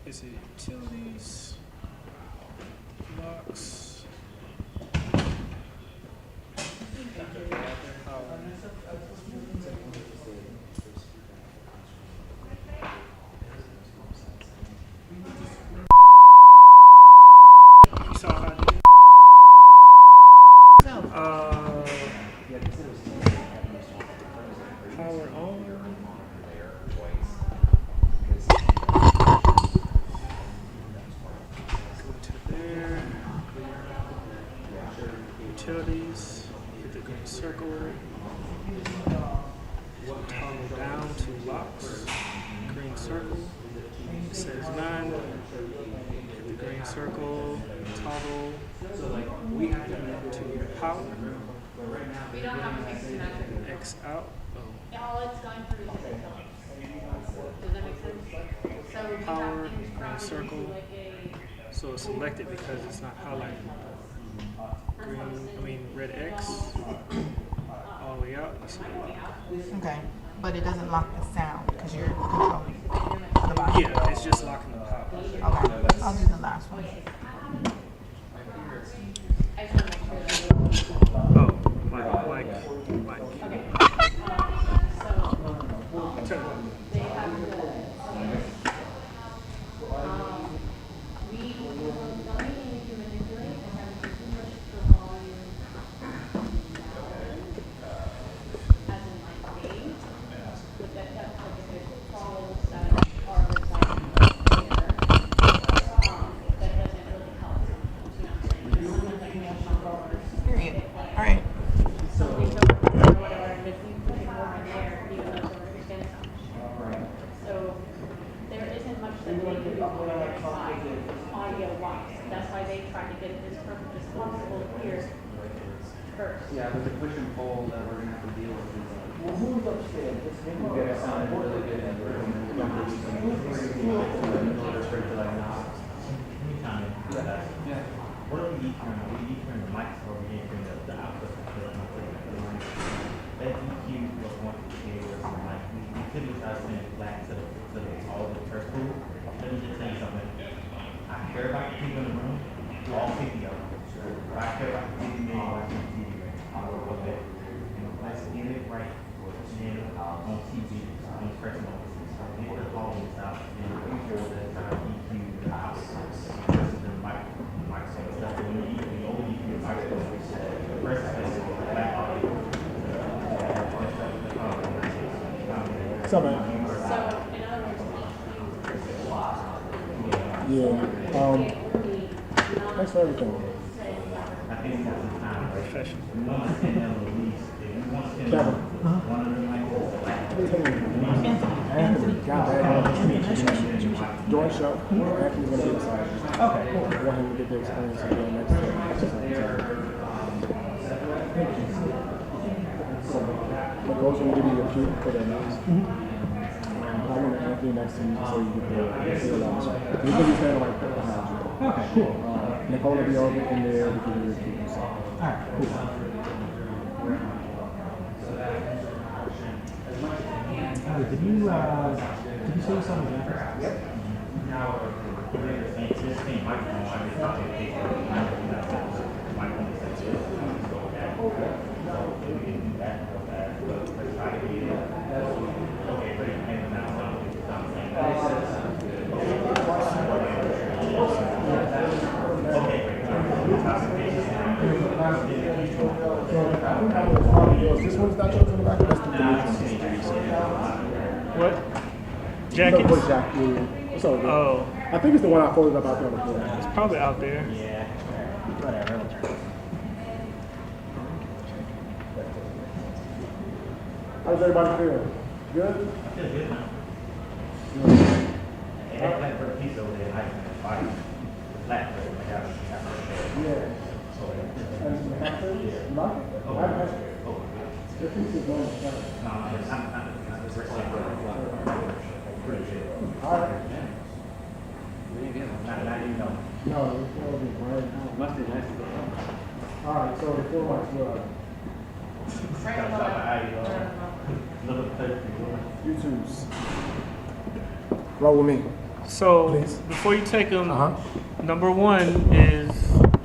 is it utilities, locks, power. You saw how I did it? Power on. Go to there. Utilities. Hit the green circle. Toggle down to locks. Green circle. It says none. Hit the green circle. Toggle to power. We don't have a mix connector. X out. All it's going through is the filling. Does that make sense? So we Power, have things green circle. like a So it's selected because it's not highlighted. Red X. All the way out. Okay, but it doesn't lock the sound because you're controlling the volume. Yeah, it's just locking the power. Okay, I'll do the last one. I just want to make sure that Oh, mic. okay. So Turn it on. they have the we don't need to manipulate and have to too much for volume as in like gain. But that like if it follows that are the side there, that doesn't really help. You know what I'm saying? Period. All right. So we don't or whatever, and if we put it more in there, even though we're getting so much. So there isn't much that they can do on their side audio wise. That's why they try to get it as perfect as possible here first. Yeah, but the push and pull that we're gonna have to deal with is who's upstairs? You get it sounded really good and we're gonna do some in order for it to like not. Yeah. What do we turn? We turn the mics over here, turn the output to the mic. That EQ was one of the areas of the mic. We typically try to send it flat to all the first pool. Let me just tell you something. I care about the people in the room, all 50 of them. I care about the 50 million watching TV. I will go there. Let's get it right. And then on TV, on the first moment, get the volume out and make sure that EQ the output versus the mic. So, man. So in other words, Yeah. Thanks for everything. I think that's the time. Professional. Kevin. Anthony. Join show. Anthony's gonna be excited. Okay, cool. I want him to get the experience of doing next time. The coach will give you a cue for the notes. I want Anthony next to you so you can see the launch. He's gonna be standing right there behind you. Okay, cool. Nicole will be over in there because you're a cue. So. Alright, cool. Did you say something? Yep. Now, this thing microphone, I just thought it takes microphone is so we can do that, but let's try to get it. Okay, ready? And now This one's not chosen in the back. That's the What? No, Jackets? voice jack. Yeah. It's all good. Oh, I think it's the one I folded up out there before. it's probably out there. yeah, whatever. How's everybody feel? Good? I feel good now. And that first piece over there, I can fight flat, but I got Yeah. And nothing? Oh, The piece is going to no, I'm the first thing. All right. Not even know. No, it's going to be great. Must be nice. All right, so the 4 months, Little thirsty. YouTube's. Roll with me. So Please. before you take them, Uh-huh. number one is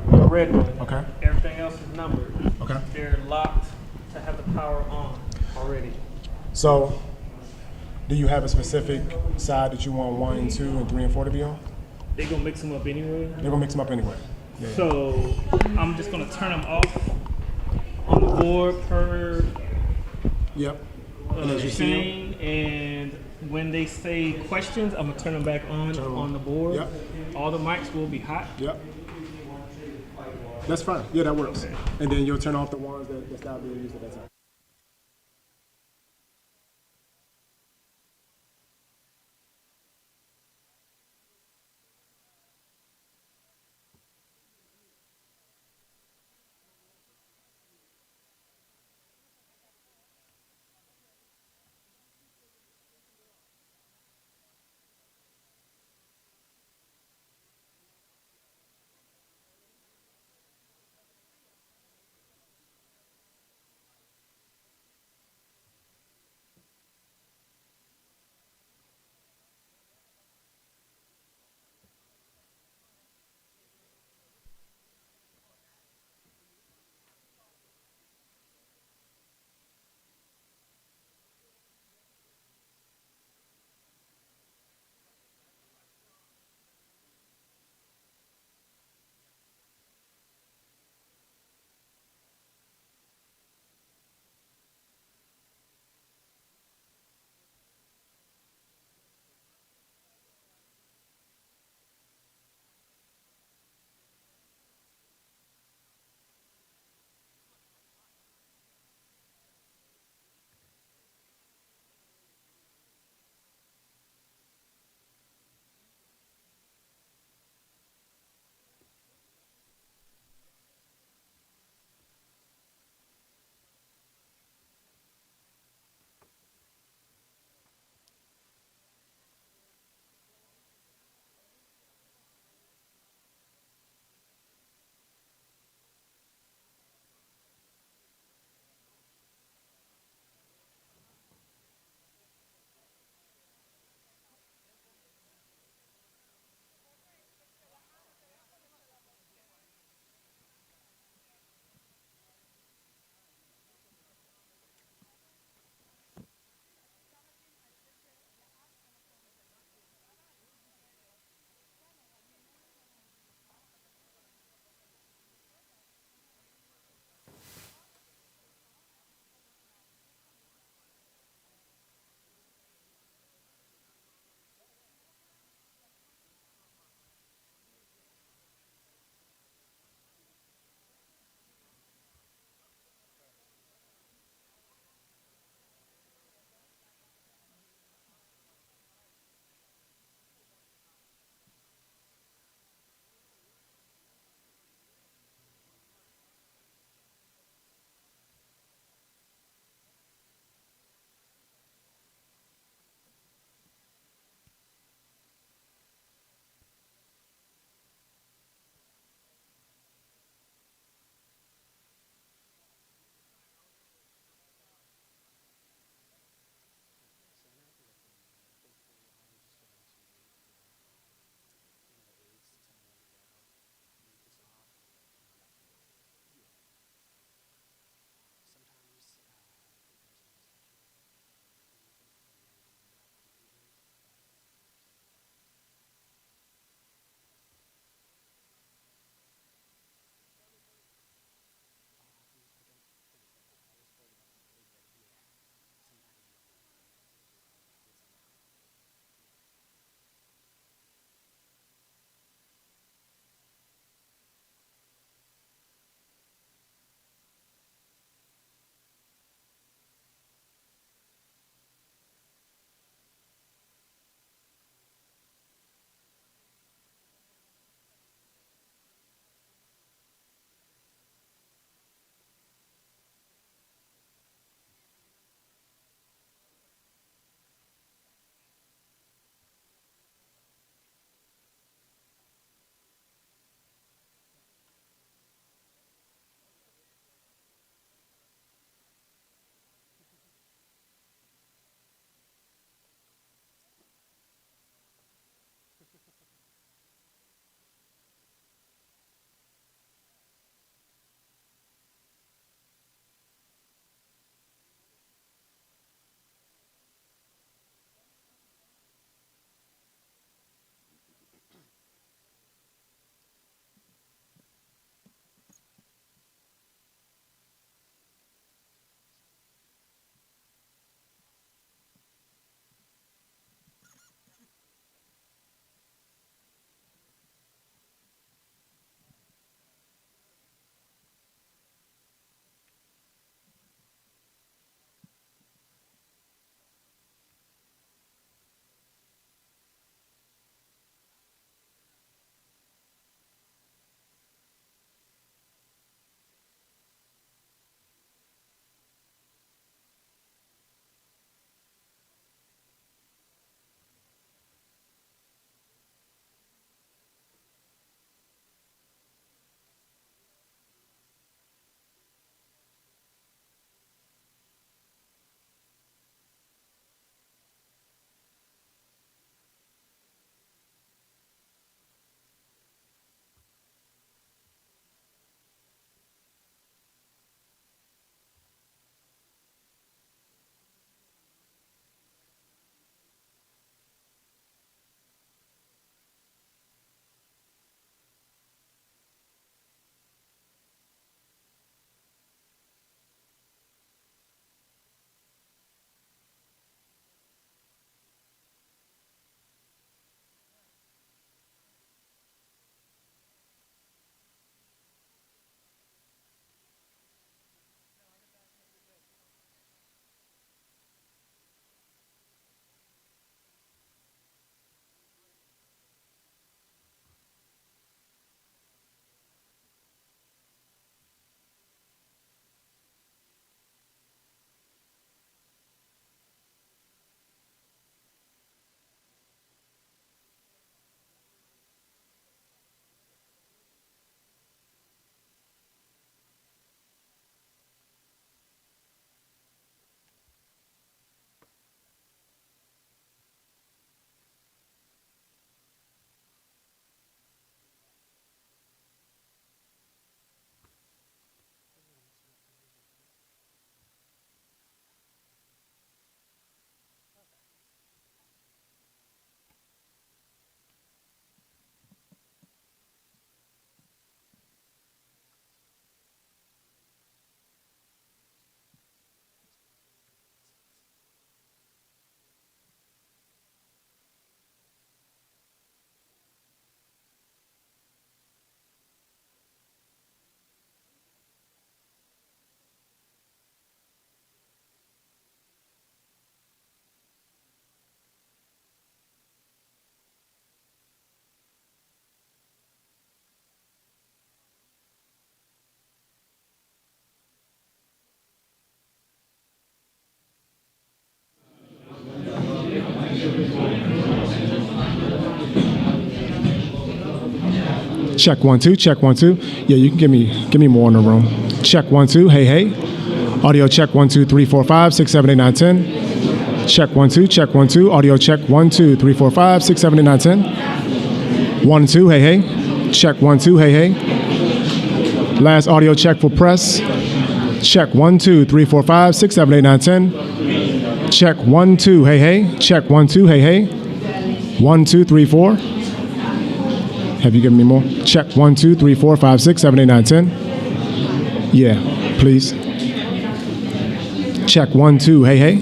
the red one. Okay. Everything else is numbered. Okay. They're locked to have the power on already. So, do you have a specific side that you want 1 and 2 and 3 and 4 to be on? They're gonna mix them up anyway. They're gonna mix them up anyway. Yeah. So I'm just gonna turn them off on the board per Yep. And as you see them, thing, and when they say questions, I'm gonna turn them back on the board. Yep. All the mics will be hot. yep. That's fine. Yeah, that works. Okay. And then you'll turn off the ones that's not being used at that time. Check 1 2. Check 1 2. Yeah, you can give me more in the room. Check 1 2. Hey hey. Audio check 1 2 3 4 5 6 7 8 9 10. Check 1 2. Check 1 2. Audio check 1 2 3 4 5 6 7 8 9 10. 1 2. Hey hey. Check 1 2. Hey hey. Last audio check for press. Check 1 2 3 4 5 6 7 8 9 10. Check 1 2. Hey hey. Check 1 2. Hey hey. 1 2 3 4. Have you given me more? Check 1 2 3 4 5 6 7 8 9 10. Yeah, please. Check 1 2. Hey hey.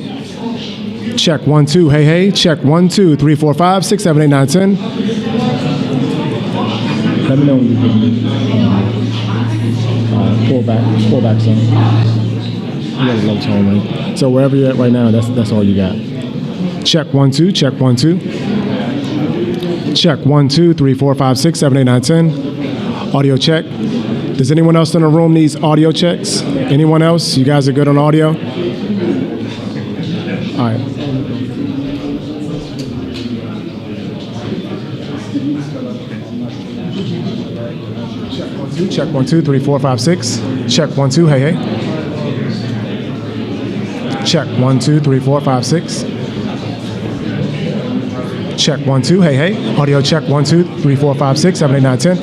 Check 1 2. Hey hey. Check 1 2 3 4 5 6 7 8 9 10. Let me know when you hear me. Pull back some. You got a low tone, right? So wherever you're at right now, that's all you got. Check 1 2. Check 1 2. Check 1 2 3 4 5 6 7 8 9 10. Audio check. Does anyone else in the room needs audio checks? Anyone else? You guys are good on audio? All right. Check 1 2 3 4 5 6. Check 1 2. Hey hey. Check 1 2 3 4 5 6. Check 1 2. Hey hey. Audio check 1 2 3 4 5 6 7 8 9 10.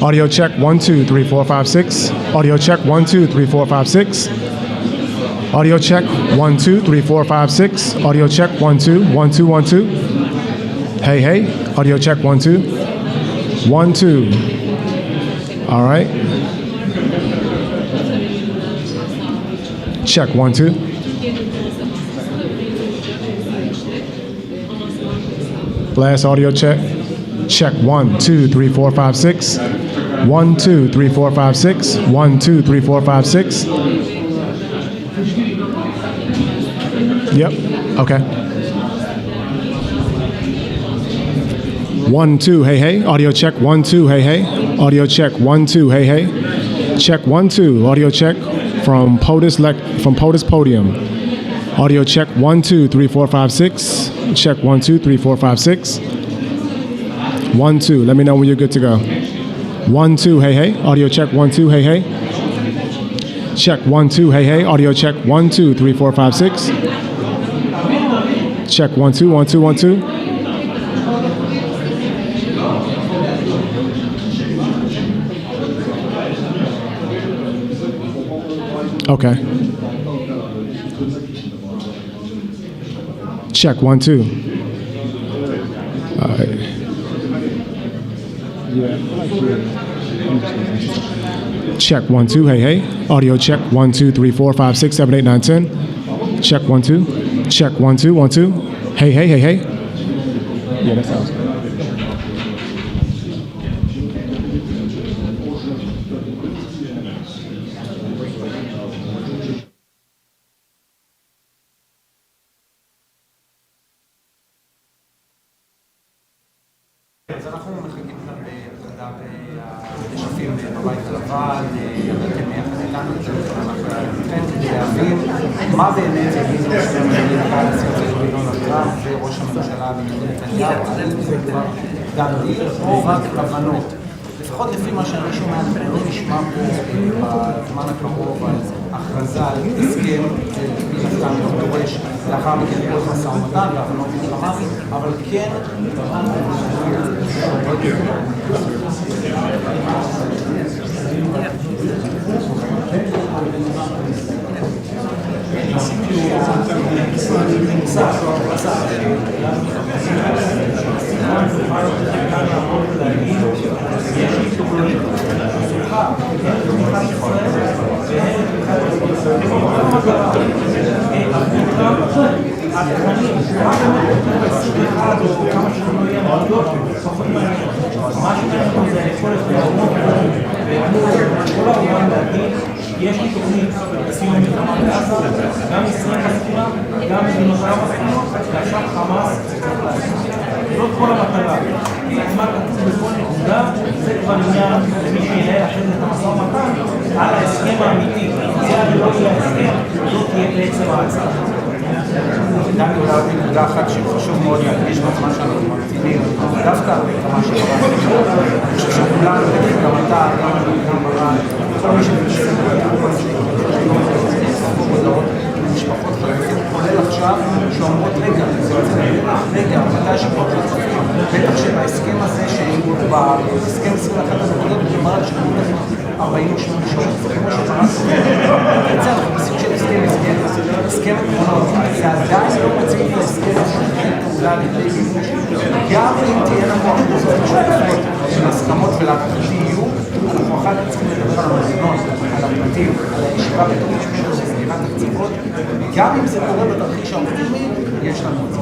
Audio check 1 2 3 4 5 6. Audio check 1 2 3 4 5 6. Audio check 1 2 3 4 5 6. Audio check 1 2 1 2 1 2. Hey hey. Audio check 1 2 1 2. All right. Check 1 2. Last audio check. Check 1 2 3 4 5 6. 1 2 3 4 5 6. 1 2 3 4 5 6. Yep. Okay. 1 2. Hey hey. Audio check 1 2. Hey hey. Audio check 1 2. Hey hey. Check 1 2. Audio check from POTUS Podium. Audio check 1 2 3 4 5 6. Check 1 2 3 4 5 6. 1 2. Let me know when you're good to go. 1 2. Hey hey. Audio check 1 2. Hey hey. Check 1 2. Hey hey. Audio check 1 2 3 4 5 6. Check 1 2 1 2 1 2. Okay. Check 1 2. All right. Check 1 2. Hey hey. Audio check 1 2 3 4 5 6 7 8 9 10. Check 1 2. Check 1 2 1 2. Hey hey hey hey. Yeah, that sounds good. אז אנחנו מחכים כאן בחדר הנשפים בבית הלבן, אתם יחד איתנו כדי להבין מה באמת יגידו הנשיא דונלד טראמפ וראש הממשלה בנימין נתניהו, על זה כבר דנו או רק כוונות. לפחות לפי מה שאני שומע, לא נשמע פה בזמן הקרוב על הכרזה על הסכם, מן הסתם דורש לאחר מכן כל משא ומתן והבנות מלחמה, אבל כן יש לי תוכנית לסיום המלחמה בעזה, גם ישראל מסכימה, גם מדינות ערב מסכימות, ועכשיו חמאס צריך להסכים. זאת כל המטרה. מה כתוב בכל נקודה, זה כבר עניין למי שינהל אחרי את המשא ומתן על ההסכם האמיתי. זה לא יהיה ההסכם, זאת תהיה בעצם ההצעה. דני אולי עוד נקודה אחת שחשוב מאוד להדגיש בזמן שאנחנו ממתינים, דווקא כמה שברק, אני חושב שכולנו, גם אתה, גם ברק, כל מי שמנסים משפחות חלקים, כולל עכשיו, שאומרות רגע, רגע, מתי שכבר תצטרפים, בטח שבהסכם הזה, בהסכם 21 הנקודות, מדובר שכבר 48 שעות, כמו שברק אומר, את זה אנחנו בסוג של הסכם עקרונות, זה עדיין לא מציג להסכם פעולה לידי מימוש, גם אם תהיה לנו אחוזות משותפות של הסכמות ולהפרטי יהיו, אנחנו אחר כך צריכים לדבר על המזונות, על הפרטים, על הישיבה בתוך משמרת של סגירת תקציבות, גם אם זה קורה בתרחיש האופטימי, יש לנו את זה.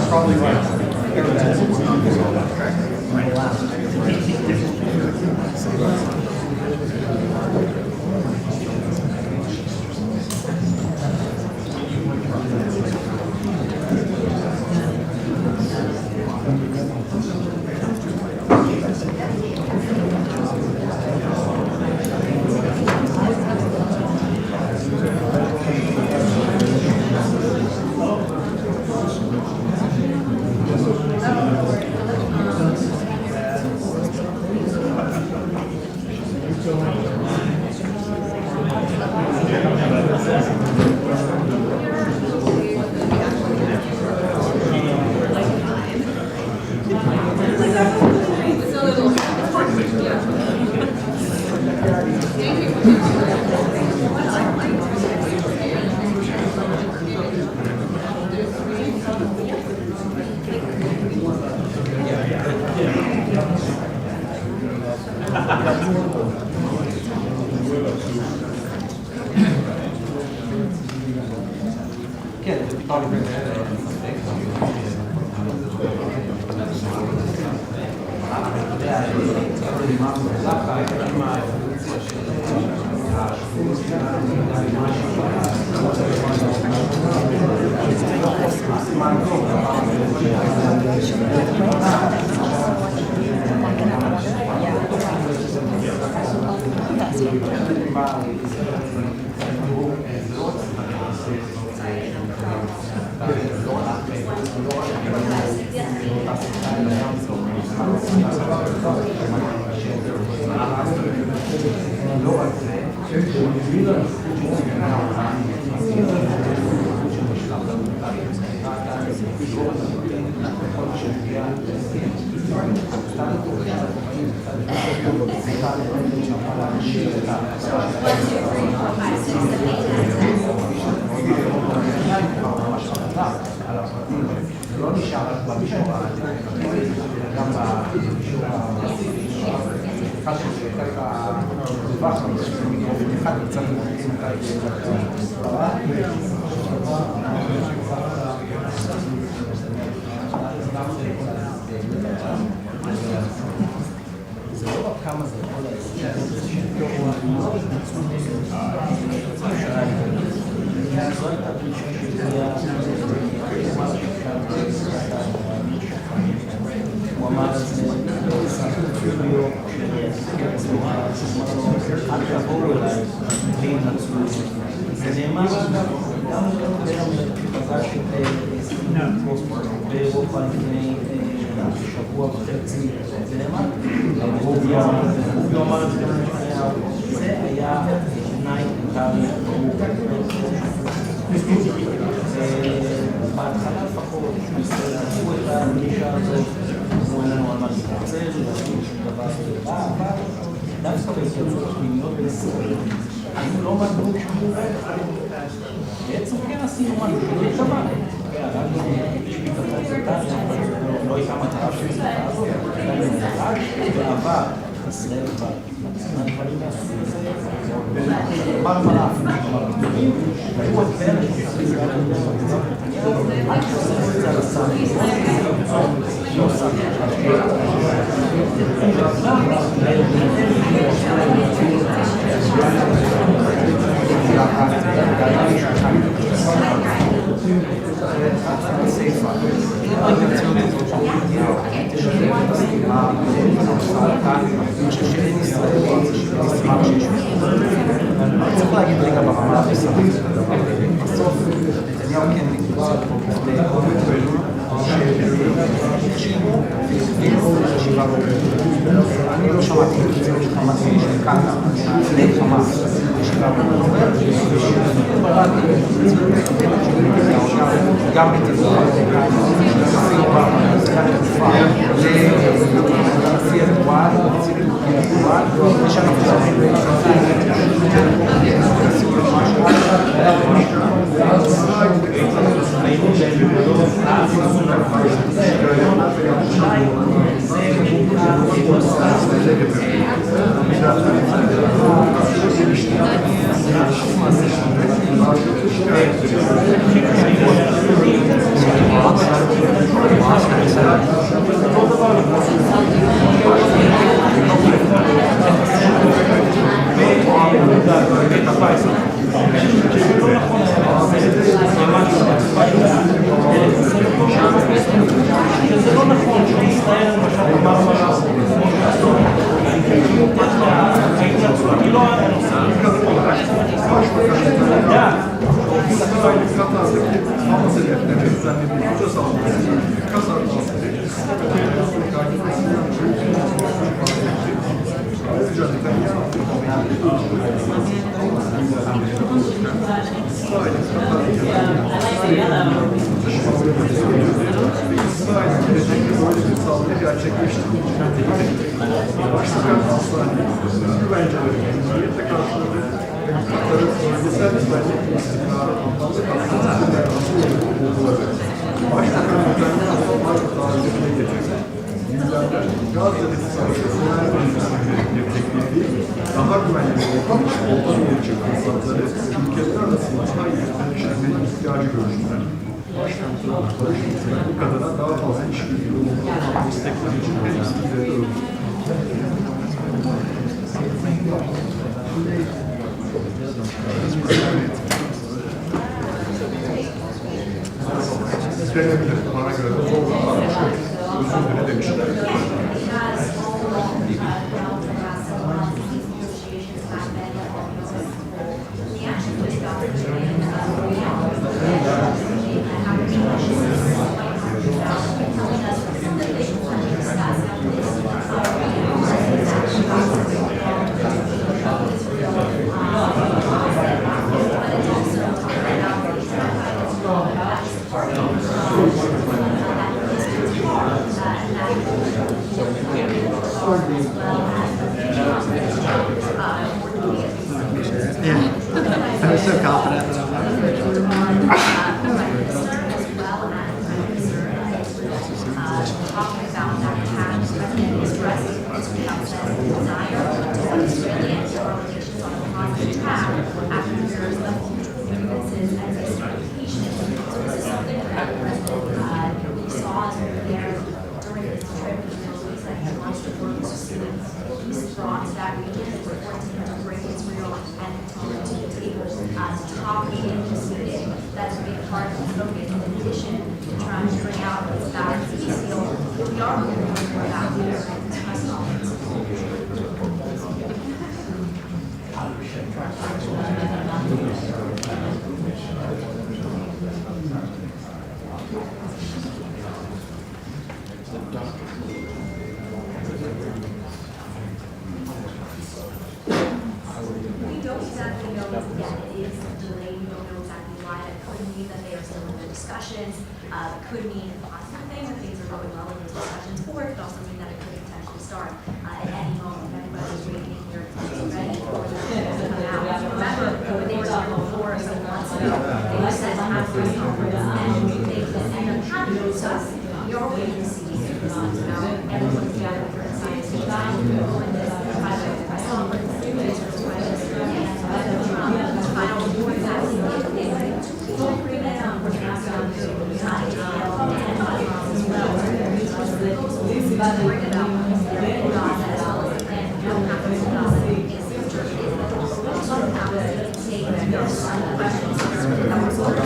Probably right. כן, זה פתאום לא נשאר רק במישור גם במישור אחד של חלק הרווח אחד קצת מוצאים זה לא רק כמה זה יכול הוא אמר את זה, אל תבואו אליי, זה נאמר גם פגשתי באירופה לפני שבוע וחצי, זה נאמר, הוא אמר את זה, זה היה תנאי קטרי, בהתחלה לפחות, עשו את הפגישה הזאת, אמרו לנו על מה להתנצל, להגיד שום דבר אבל דווקא בהתייצבות פנימיות בישראל, אנחנו לא מדעו שום דבר. בעצם כן עשינו משהו שלא דבר. לא הייתה מטרה של זה, רק בעבר, ישראל כבר. הדברים מהסוג הזה, אמר מלאף, והיו הדברים רק שעושים את זה על הסם. לא סם. צריך להגיד רגע ברמה המסרית של הדבר הזה. בסוף, נתניהו כן נקבע פה כדי שהכשירו והביאו חשיבה בו. אני לא שמעתי בקיצור שחמאסי של כאן, לפני חמאס, חשיבה בו. גם בתיאור אפילו בתקופה לנשיא ארדואן, ושאנחנו מדברים Hamas'taki Hamas hedeflerine düzenlediği füze saldırısı Kasar ayrıca Netanyahu İsrail'in gelecekte böyle bir saldırı gerçekleştirmeyeceğini Başbakan Hastanesi'nin güvenceleri cumhuriyetle karşıladı ve Katar'ın bölgesel güvenlik ve istikrarı anlamda kapsamında vurguladı. Başbakan Netanyahu tarihine getirdi. Liderler Gazze'deki savaşı sona erdiğini teklif daha güvenli ve oltan yiyecek fırsatları ülkeler arasında daha iyi yönetiştirmeye ihtiyacı görüştüler. Başkan Trump, barış bu kadına daha fazla işbirliği olmadan destekler için her isteğiyle övdü. Denebilir, bana göre de zorla özür demişler. I was so confident that that's a big part of the focus. In addition to trying to bring out this balance of peace deal, we are going to be more about we don't exactly know yet. It is delayed. We don't know exactly why. That could mean that they are still in the discussions. Could mean a positive thing that things are going well in those discussions, or it could also mean that it could potentially start at any moment. Everybody's waiting here to be ready for the to come out. Remember, when they were here before several months ago, they were said to have press conference, and they didn't end up having it. So we are waiting to see if this is about everyone's gathered for science and design when this private press conference final report exactly what it is. We'll bring it down for the next time to bring it up and God that and you don't have to discuss it. It's the church is somehow take those questions that were sort of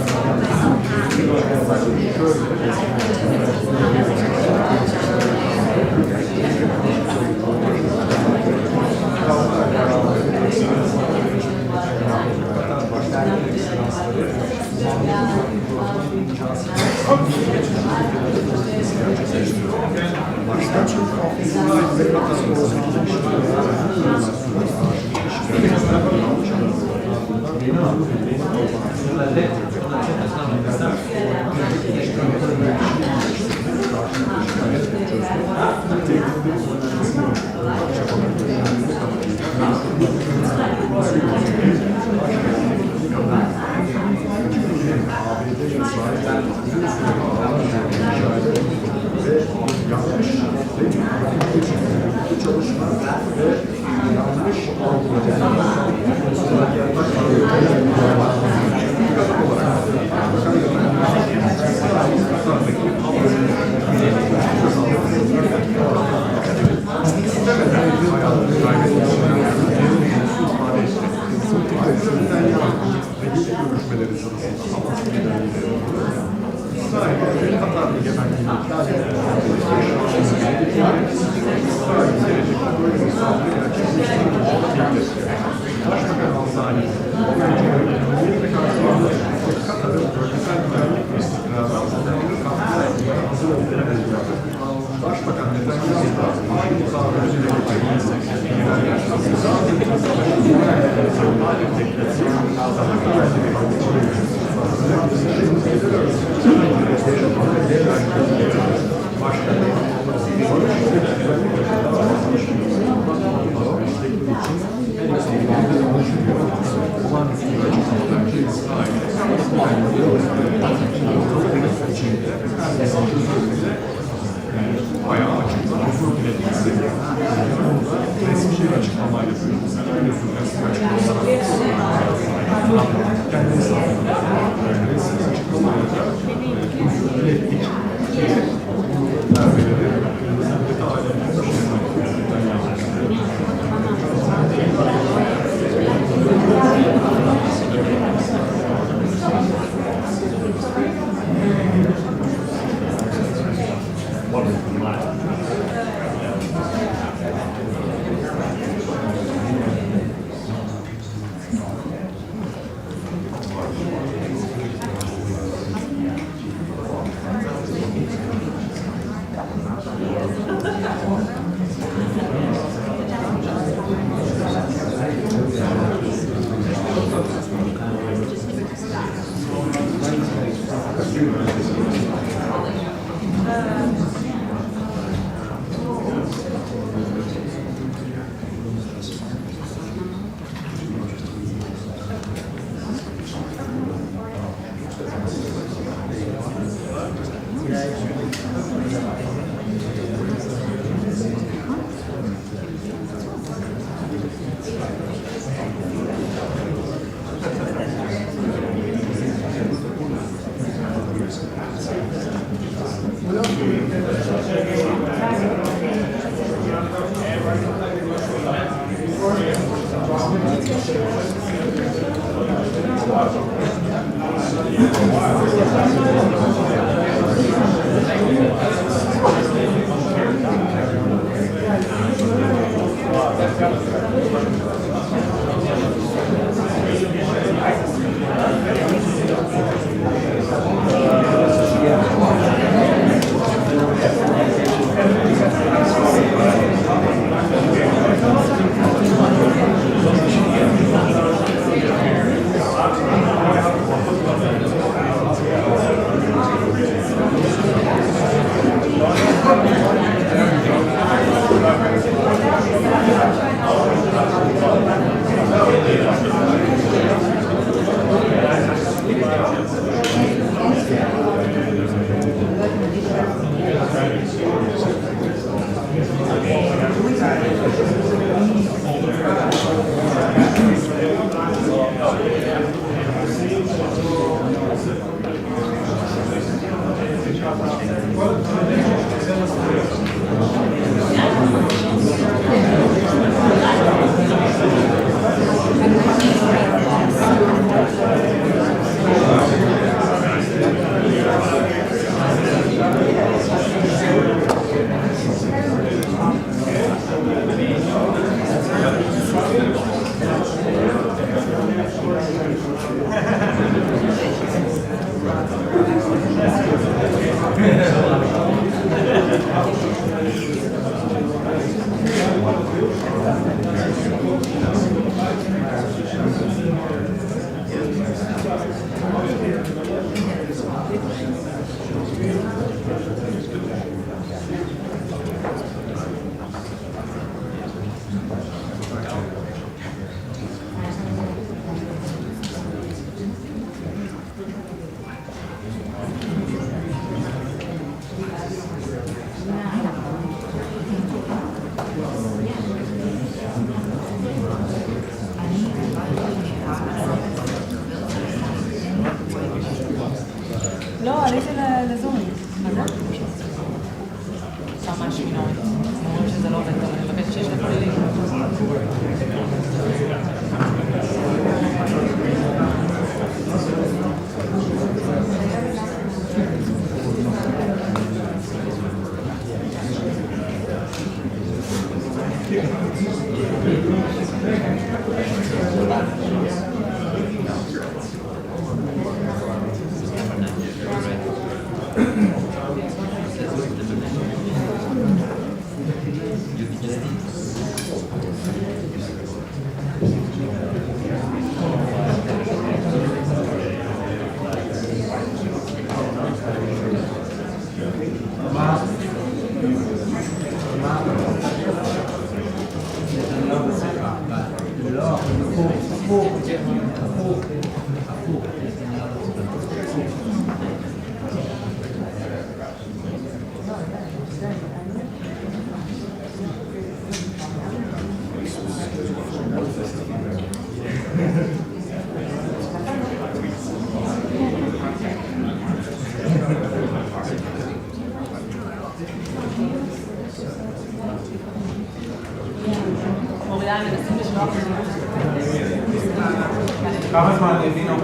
Katar'ın bölgesel Fakat Netanyahu aynı tavrını bayağı açıklar. Resmi bir açıklama yapıyor. Biliyorsun resmi açıklamalar. Kendini sağlıyor. Resmi açıklama yapıyor. İlettik. לא, עליתי לזום. ממש מינוי. אומרים שזה לא עובד טוב, אני מבקשת שיש לפלילים. כמה זמן לינו?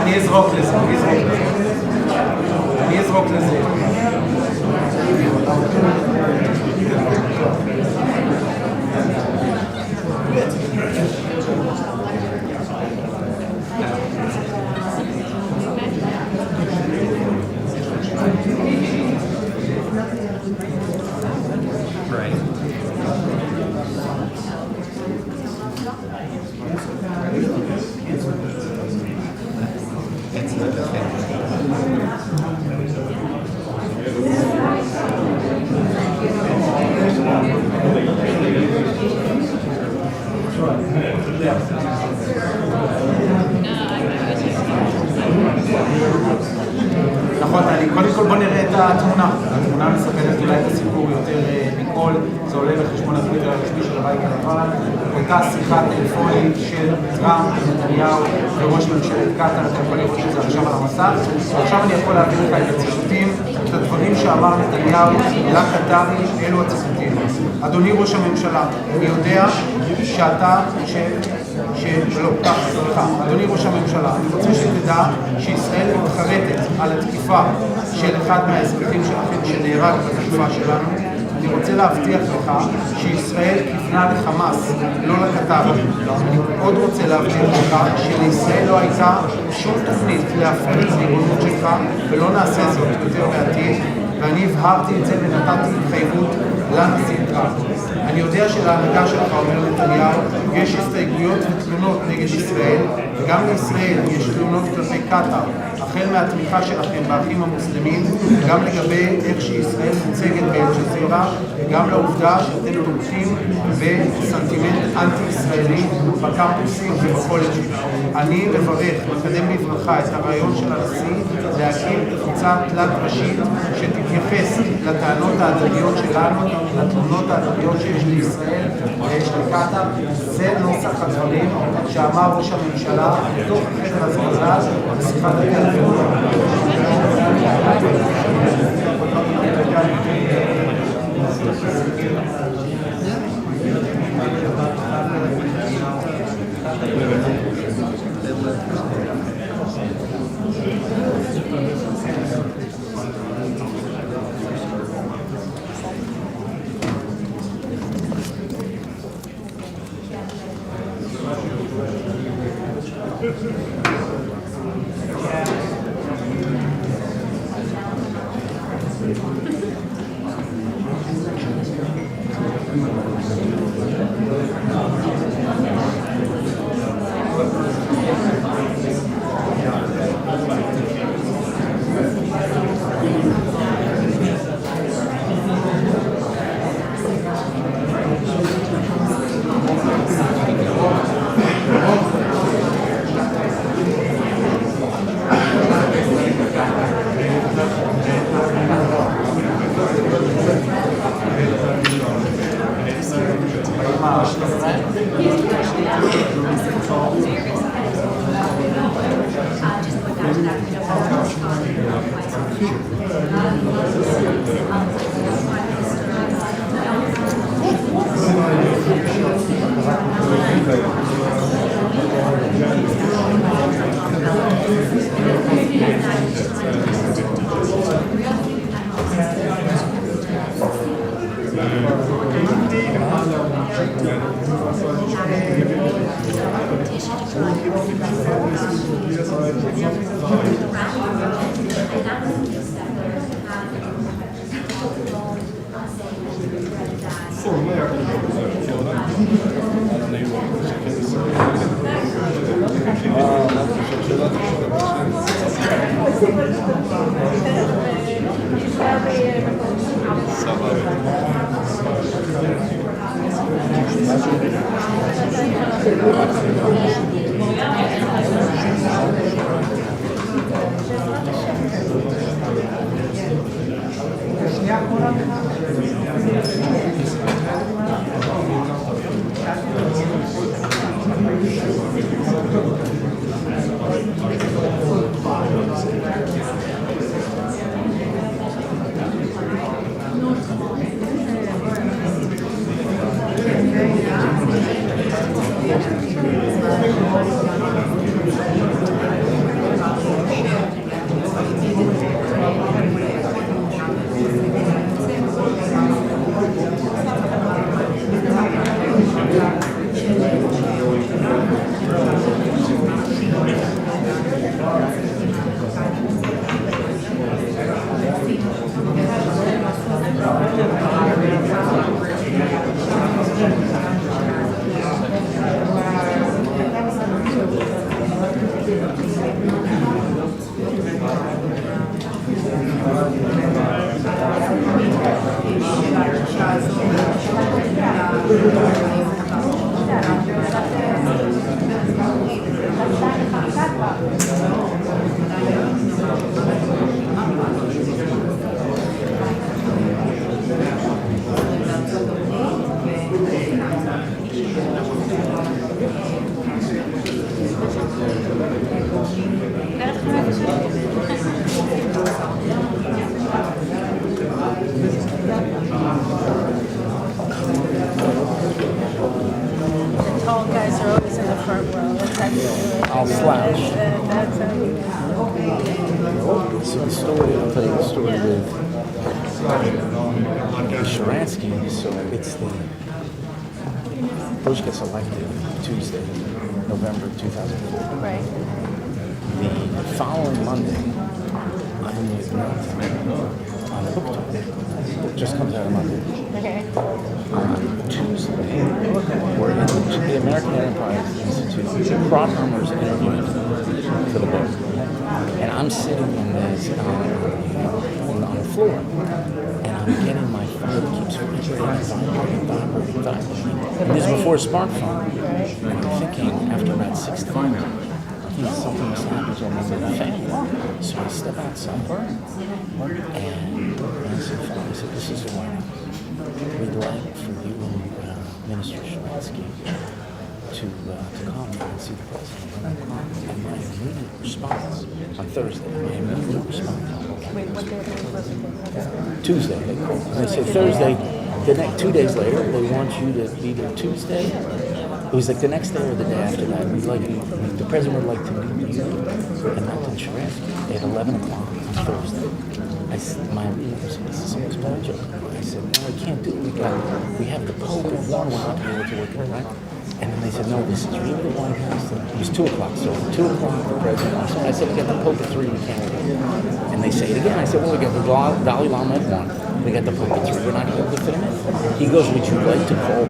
אני אזרוק לזה, אני אזרוק לזה. נכון, קודם כל בוא נראה את התמונה. התמונה מספרת אולי את הסיפור יותר מכל, זה עולה בחשבון הטוויטר הרשמי של הבית הלבן. אותה שיחת טלפונית של טראמפ, נתניהו וראש ממשלת קטאר, אתה יכול לראות שזה עכשיו על המסך. ועכשיו אני יכול להביא לך את הציטוטים, את הדברים שאמר נתניהו לקטארי, אלו הציטוטים. אדוני ראש הממשלה, אני יודע שאתה אדוני ראש הממשלה, אני רוצה שתדע שישראל מתחרטת על התקיפה של אחד מהאזרחים שלכם שנהרג בתקיפה שלנו. אני רוצה להבטיח לך שישראל כיוונה לחמאס, לא לקטאר. אני עוד רוצה להבטיח לך שלישראל לא הייתה שום תוכנית להפריד את הריבונות שלך, ולא נעשה זאת יותר בעתיד, ואני הבהרתי את זה ונתתי התחייבות לנשיא טראמפ. אני יודע שלהנהגה שלך, אומר נתניהו, יש הסתייגויות ותלונות נגד ישראל, וגם לישראל יש תלונות כלפי קטאר, החל מהתמיכה שלכם באחים המוסלמים, גם לגבי איך שישראל מוצגת באל-ג'זירה, וגם לעובדה שאתם תומכים בסנטימנט אנטי-ישראלי בקמפוסים ובקולג'ים. אני מברך, מקדם בברכה את הרעיון של הנשיא להקים קבוצה תלת ראשית שתתייחס לטענות ההדדיות שלנו, לתלונות ההדדיות שיש לישראל ויש לקטאר. זה נוסח הדברים שאמר ראש הממשלה בתוך החדר הזה בשיחת הטלפון. Tall guys are always in the front row. That's how you do it. I'll slouch. That's how you do it. So the story, I'll tell you the story with Sharansky. So it's Bush gets elected Tuesday, November 2004. Right. The following Monday, I'm with Netanyahu on a book tour. It just comes out on Monday. Okay. On Tuesday, we're in the American Enterprise Institute. Crowdhammer's interviewing for the book. And I'm sitting in this on the floor. And I'm getting my phone keeps vibrating. And this is before a smartphone. And I'm thinking, after about 6 times, something was happening to a member of the family. So I step outside and I said, this is the White House. We'd like for you and Minister Sharansky come and see the president. And my immediate response on Thursday, my immediate response. Wait, what day was it? Tuesday, they called. And they said Thursday, the next 2 days later, they want you to be there Tuesday. It was like the next day or the day after that. We'd like you, the president would like to meet you and Milton Sharansky at 11 o'clock on Thursday. I said, my said, this is so much better joke. I said, no, we can't do it. We have the Pope and one, we're not going to be able to work it, right? And then they said, no, this is really the White House. It was 2 o'clock, so 2 o'clock, the president. I said, we got the Pope at 3, we can't do it. And they say it again. I said, well, we got the Dalai Lama at 1, we got the Pope at 3, we're not going to be able to fit him in. He goes, would you like to call?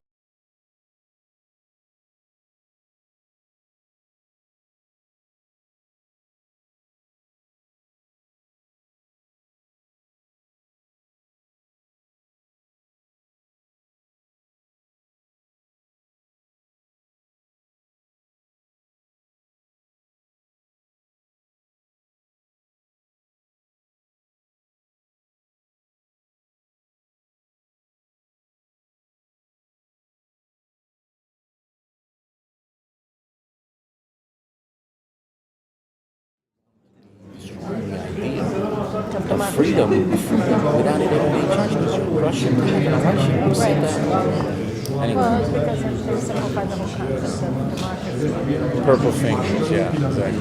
The freedom without it being judged. Russian having an election. Who said that? Anyway. Well, it's because they simplified the whole concept of democracy. Purple fingers, yeah, exactly.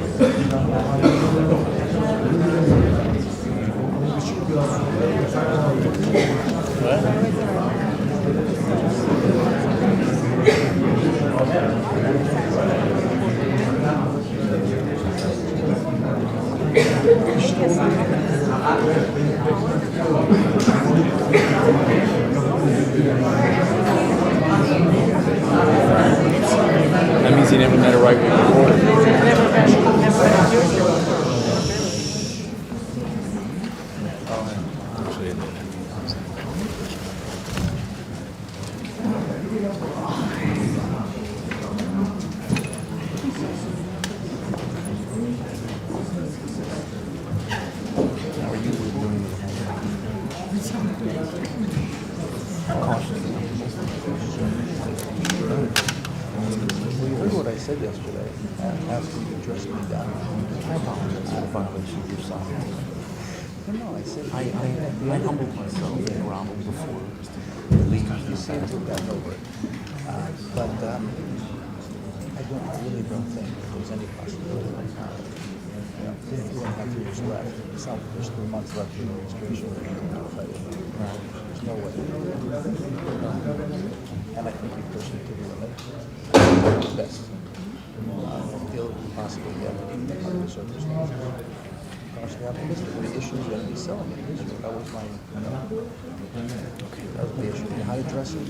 That means he never met a right wing reporter. Said yesterday, after you addressed me down, I apologize for the violation of your sovereignty. No, I said I humbled myself and groveled before. you seem to have gotten over it. But I really don't think there's any possibility of power. You know, 2.5 years left. It's not there's 3 months left in the administration. There's no way. And I think you personally to the limit. Best. Feel possible yet under the circumstances. Cautiously optimistic. The issue is going to be selling it this year. That was my, that was the issue. How to address it.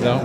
No?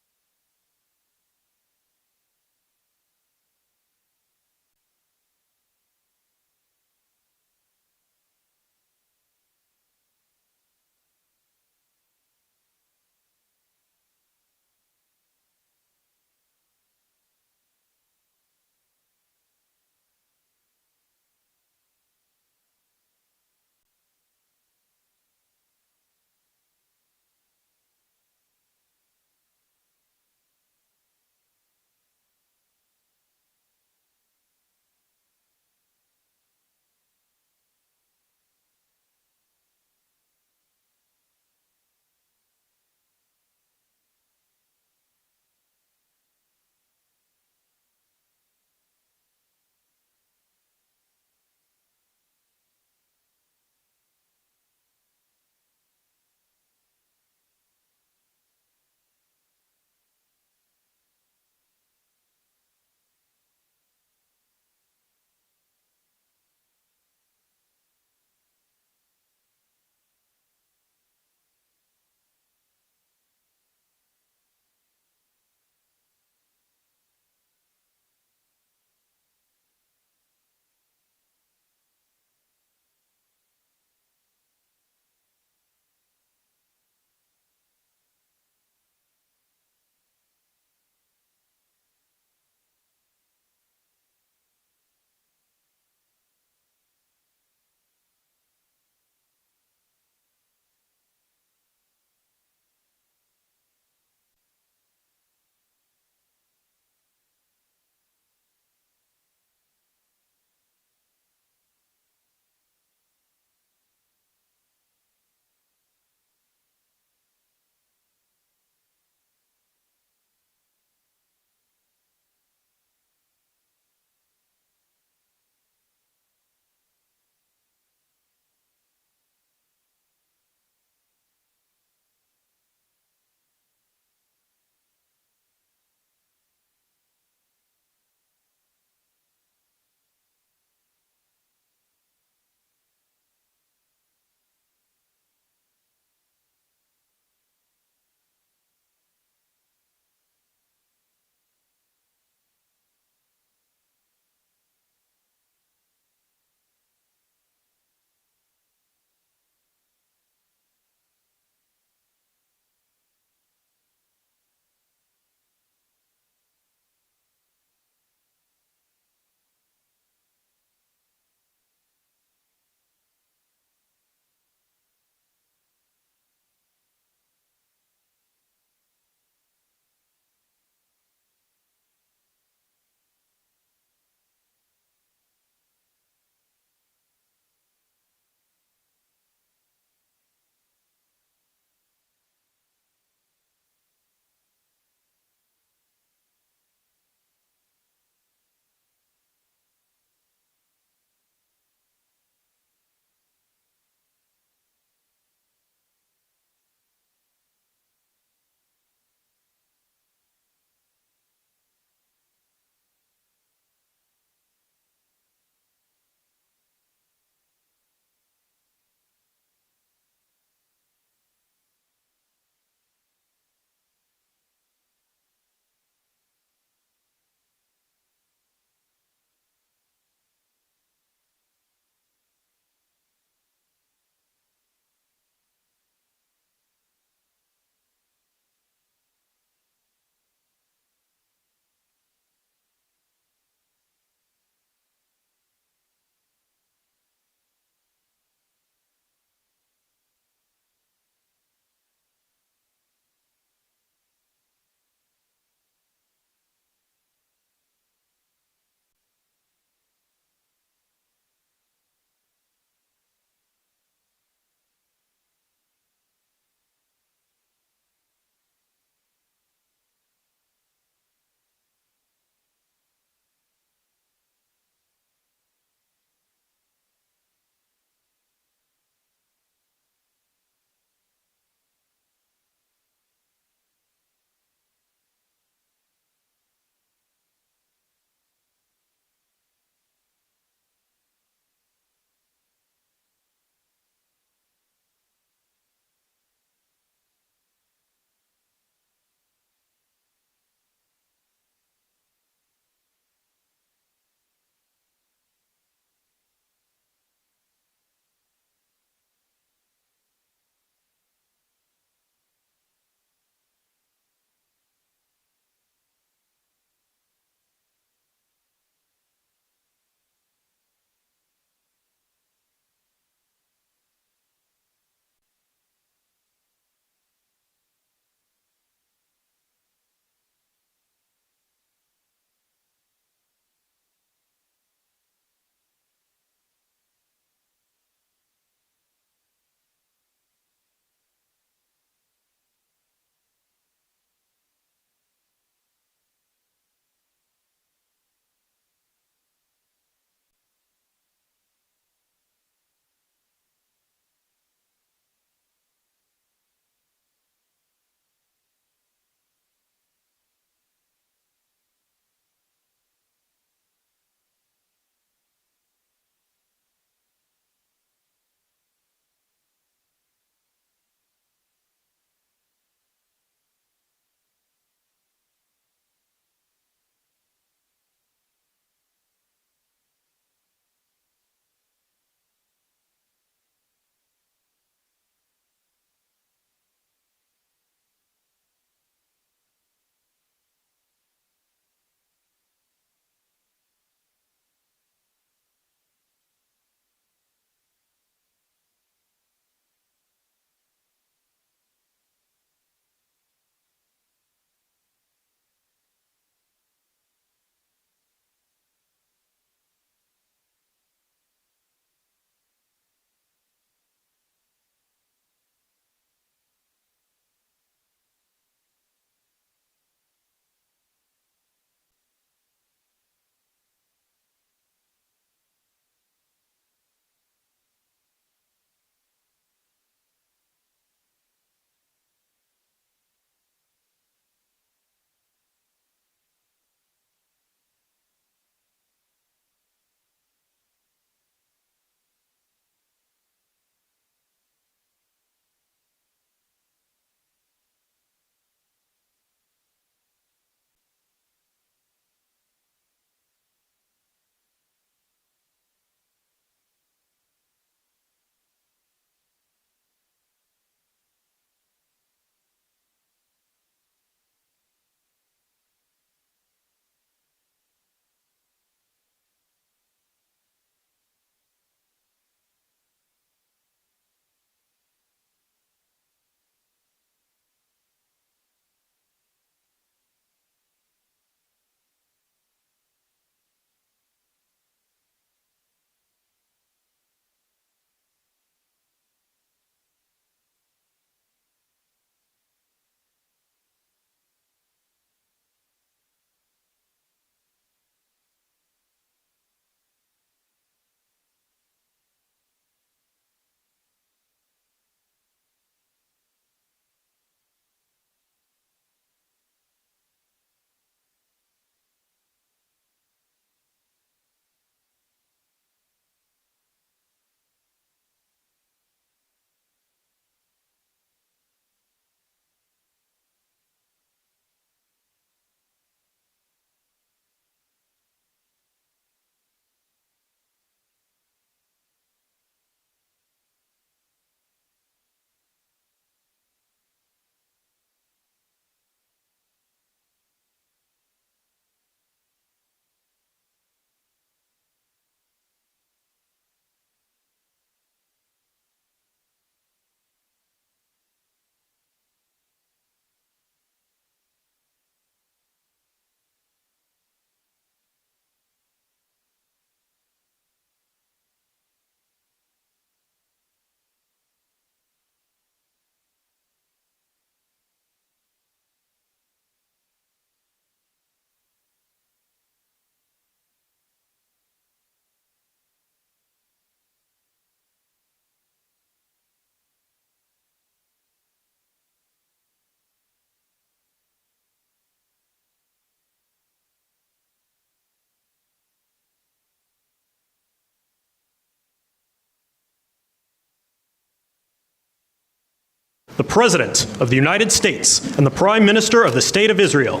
the President of the United States and the Prime Minister of the State of Israel.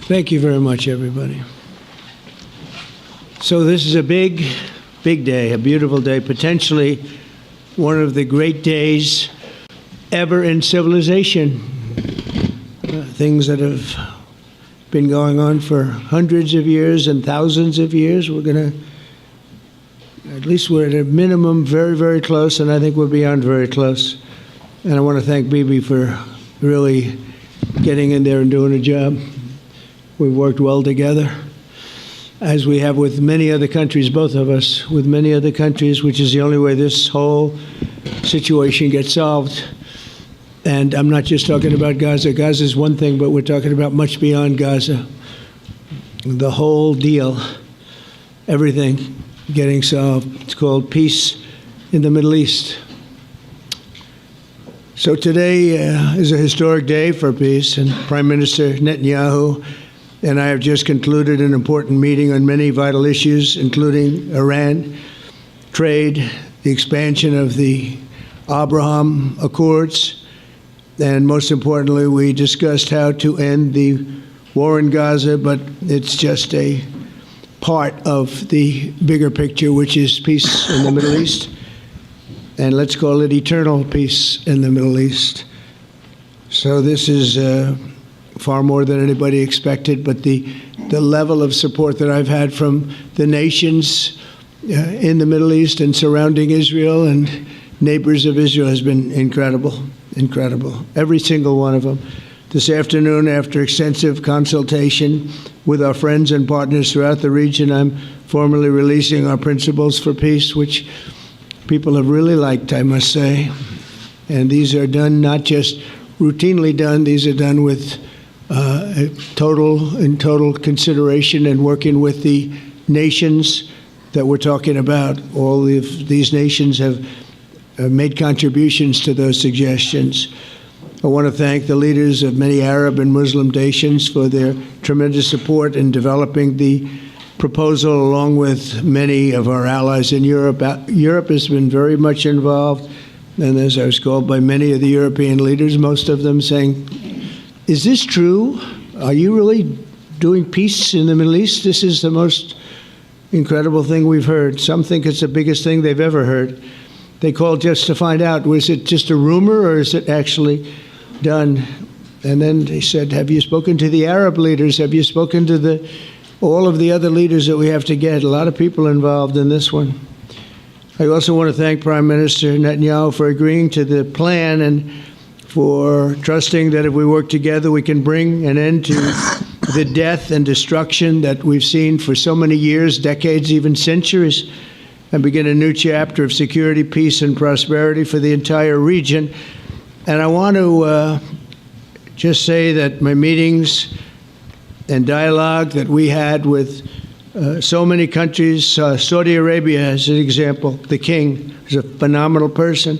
Thank you very much, everybody. So this is a big, big day, a beautiful day, potentially one of the great days ever in civilization. Things that have been going on for hundreds of years and thousands of years. We're going to, at least we're at a minimum very, very close, and I think we're beyond very close. And I want to thank Bibi for really getting in there and doing a job. We've worked well together, as we have with many other countries, both of us, with many other countries, which is the only way this whole situation gets solved. And I'm not just talking about Gaza. Gaza is one thing, but we're talking about much beyond Gaza. The whole deal, everything getting solved. It's called peace in the Middle East. So today is a historic day for peace, and Prime Minister Netanyahu and I have just concluded an important meeting on many vital issues, including Iran, trade, the expansion of the Abraham Accords, and most importantly, we discussed how to end the war in Gaza, but it's just a part of the bigger picture, which is peace in the Middle East, and let's call it eternal peace in the Middle East. So this is far more than anybody expected, but the level of support that I've had from the nations in the Middle East and surrounding Israel and neighbors of Israel has been incredible, incredible. Every single one of them. This afternoon, after extensive consultation with our friends and partners throughout the region, I'm formally releasing our principles for peace, which people have really liked, I must say. And these are done not just routinely done, these are done with total consideration and working with the nations that we're talking about. All of these nations have made contributions to those suggestions. I want to thank the leaders of many Arab and Muslim nations for their tremendous support in developing the proposal, along with many of our allies in Europe. Europe has been very much involved, and as I was called by many of the European leaders, most of them saying, is this true? Are you really doing peace in the Middle East? This is the most incredible thing we've heard. Some think it's the biggest thing they've ever heard. They called just to find out, was it just a rumor or is it actually done? And then they said, have you spoken to the Arab leaders? Have you spoken to all of the other leaders that we have to get? A lot of people involved in this one. I also want to thank Prime Minister Netanyahu for agreeing to the plan and for trusting that if we work together, we can bring an end to the death and destruction that we've seen for so many years, decades, even centuries, and begin a new chapter of security, peace, and prosperity for the entire region. And I want to just say that my meetings and dialogue that we had with so many countries, Saudi Arabia as an example, the king is a phenomenal person.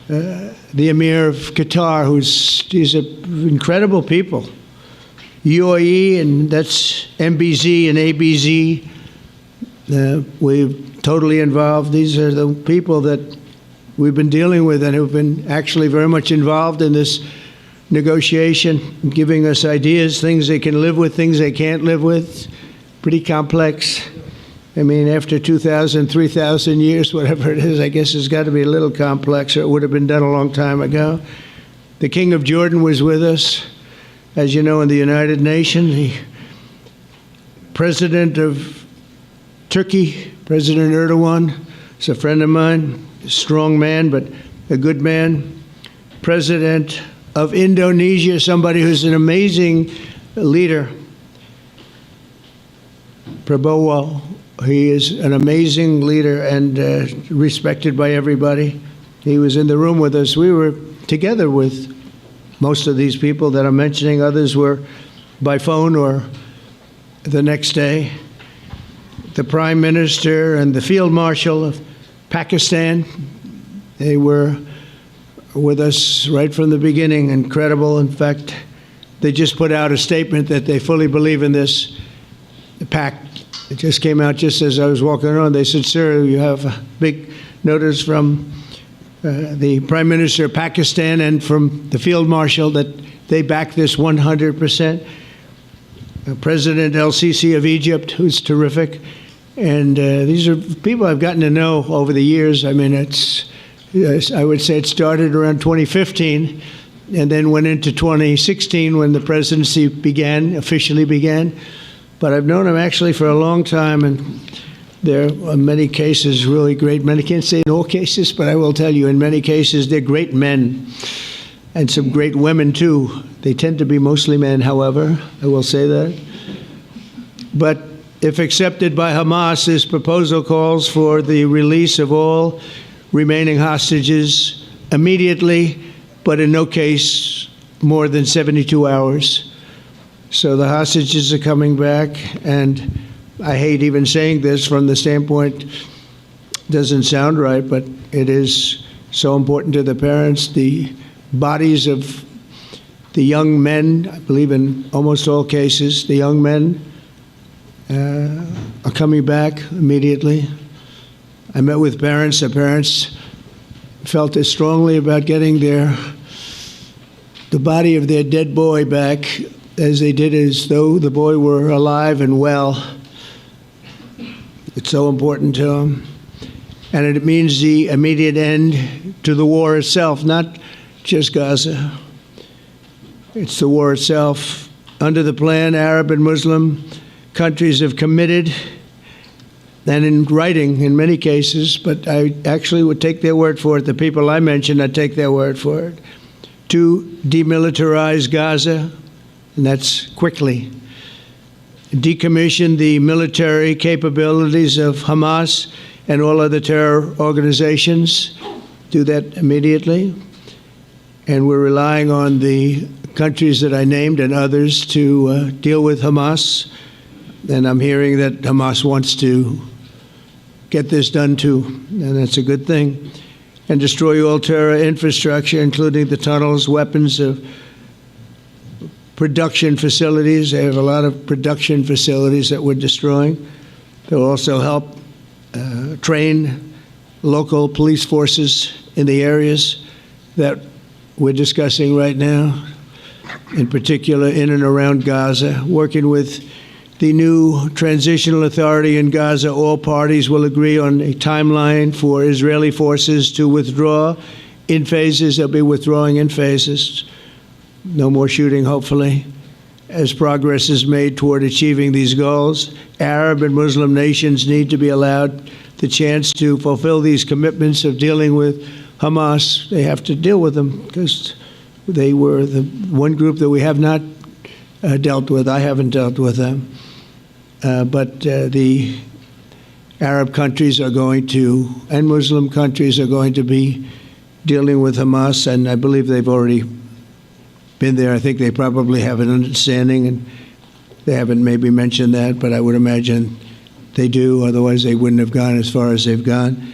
The Emir of Qatar, he's an incredible people. UAE, and that's MBZ and ABZ. We're totally involved. These are the people that we've been dealing with and who've been actually very much involved in this negotiation, giving us ideas, things they can live with, things they can't live with. Pretty complex. I mean, after 2,000, 3,000 years, whatever it is, I guess it's got to be a little complex, or it would have been done a long time ago. The King of Jordan was with us, as you know, in the United Nations. The President of Turkey, President Erdogan, is a friend of mine, a strong man, but a good man. President of Indonesia, somebody who's an amazing leader, Prabowo. He is an amazing leader and respected by everybody. He was in the room with us. We were together with most of these people that I'm mentioning. Others were by phone or the next day. The Prime Minister and the Field Marshal of Pakistan, they were with us right from the beginning. Incredible. In fact, they just put out a statement that they fully believe in this pact. It just came out just as I was walking around. They said, sir, you have a big notice from the Prime Minister of Pakistan and from the Field Marshal that they back this 100%. President El-Sisi of Egypt, who's terrific. And these are people I've gotten to know over the years. I mean, I would say it started around 2015 and then went into 2016 when the presidency officially began. But I've known him actually for a long time, and there are many cases really great men. I can't say in all cases, but I will tell you in many cases they're great men and some great women too. They tend to be mostly men, however, I will say that. But if accepted by Hamas, this proposal calls for the release of all remaining hostages immediately, but in no case more than 72 hours. So the hostages are coming back, and I hate even saying this from the standpoint, doesn't sound right, but it is so important to the parents. The bodies of the young men, I believe in almost all cases, the young men are coming back immediately. I met with parents. The parents felt as strongly about getting the body of their dead boy back as they did as though the boy were alive and well. It's so important to them. And it means the immediate end to the war itself, not just Gaza. It's the war itself. Under the plan, Arab and Muslim countries have committed, and in writing in many cases, but I actually would take their word for it. The people I mentioned, I'd take their word for it, to demilitarize Gaza, and that's quickly. Decommission the military capabilities of Hamas and all other terror organizations. Do that immediately. And we're relying on the countries that I named and others to deal with Hamas. And I'm hearing that Hamas wants to get this done too, and that's a good thing. And destroy all terror infrastructure, including the tunnels, weapons, production facilities. They have a lot of production facilities that we're destroying. They'll also help train local police forces in the areas that we're discussing right now, in particular in and around Gaza, working with the new transitional authority in Gaza. All parties will agree on a timeline for Israeli forces to withdraw in phases. They'll be withdrawing in phases. No more shooting, hopefully, as progress is made toward achieving these goals. Arab and Muslim nations need to be allowed the chance to fulfill these commitments of dealing with Hamas. They have to deal with them because they were the one group that we have not dealt with. I haven't dealt with them. But the Arab countries are going to, and Muslim countries are going to be dealing with Hamas, and I believe they've already been there. I think they probably have an understanding, and they haven't maybe mentioned that, but I would imagine they do, otherwise they wouldn't have gone as far as they've gone.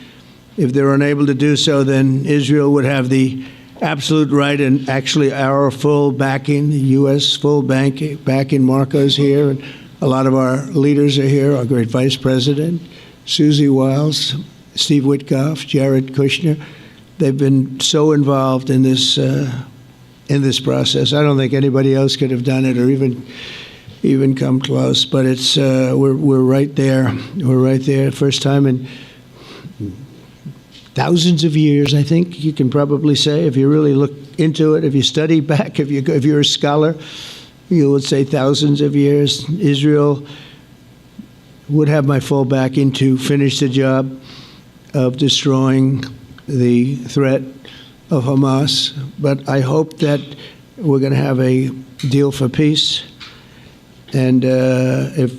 If they're unable to do so, then Israel would have the absolute right and actually our full backing, the U.S. full backing. Marco's here, and a lot of our leaders are here, our great Vice President, Susie Wiles, Steve Witkoff, Jared Kushner. They've been so involved in this process. I don't think anybody else could have done it or even come close. But it's we're right there. We're right there. First time in thousands of years, I think you can probably say, if you really look into it, if you study back, if you're a scholar, you would say thousands of years. Israel would have my full backing to finish the job of destroying the threat of Hamas. But I hope that we're going to have a deal for peace. And if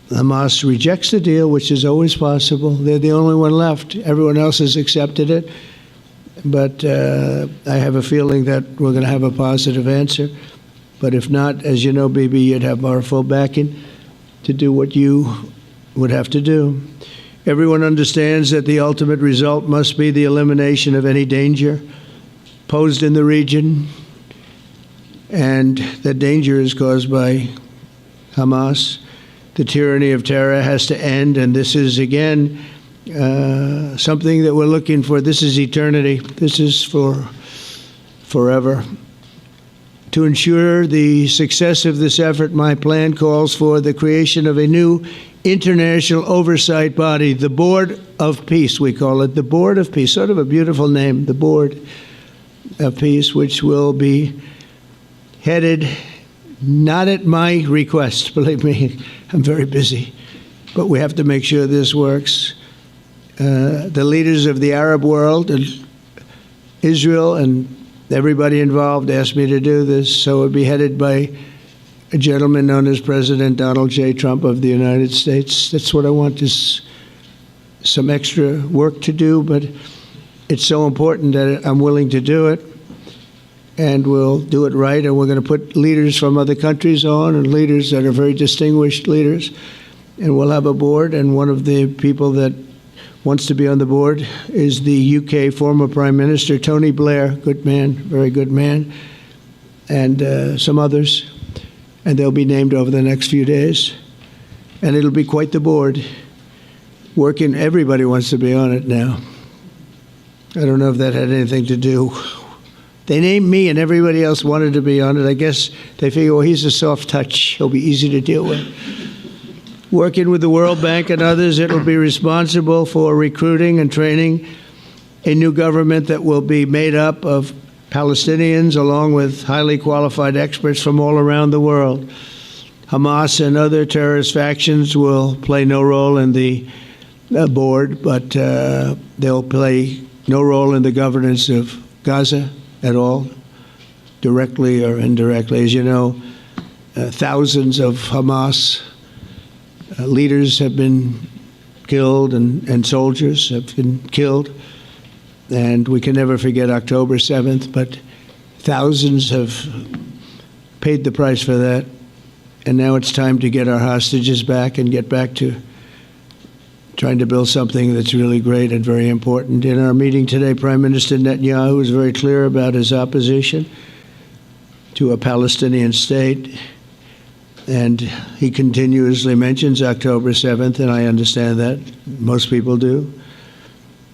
Hamas rejects the deal, which is always possible, they're the only one left. Everyone else has accepted it. But I have a feeling that we're going to have a positive answer. But if not, as you know, Bibi, you'd have our full backing to do what you would have to do. Everyone understands that the ultimate result must be the elimination of any danger posed in the region, and the danger is caused by Hamas. The tyranny of terror has to end, and this is, again, something that we're looking for. This is eternity. This is for forever. To ensure the success of this effort, my plan calls for the creation of a new international oversight body, the Board of Peace, we call it, the Board of Peace, sort of a beautiful name, the Board of Peace, which will be headed, not at my request, believe me, I'm very busy, but we have to make sure this works. The leaders of the Arab world and Israel and everybody involved asked me to do this, so it would be headed by a gentleman known as President Donald J. Trump of the United States. That's what I want, is some extra work to do, but it's so important that I'm willing to do it, and we'll do it right, and we're going to put leaders from other countries on, and leaders that are very distinguished leaders, and we'll have a board, and one of the people that wants to be on the board is the UK former Prime Minister, Tony Blair, good man, very good man, and some others. And they'll be named over the next few days. And it'll be quite the board. Working, everybody wants to be on it now. I don't know if that had anything to do. They named me and everybody else wanted to be on it. I guess they figure, well, he's a soft touch. He'll be easy to deal with. Working with the World Bank and others, it'll be responsible for recruiting and training a new government that will be made up of Palestinians, along with highly qualified experts from all around the world. Hamas and other terrorist factions will play no role in the board, but they'll play no role in the governance of Gaza at all, directly or indirectly. As you know, thousands of Hamas leaders have been killed and soldiers have been killed. And we can never forget October 7th, but thousands have paid the price for that. And now it's time to get our hostages back and get back to trying to build something that's really great and very important. In our meeting today, Prime Minister Netanyahu was very clear about his opposition to a Palestinian state. And he continuously mentions October 7th, and I understand that. Most people do.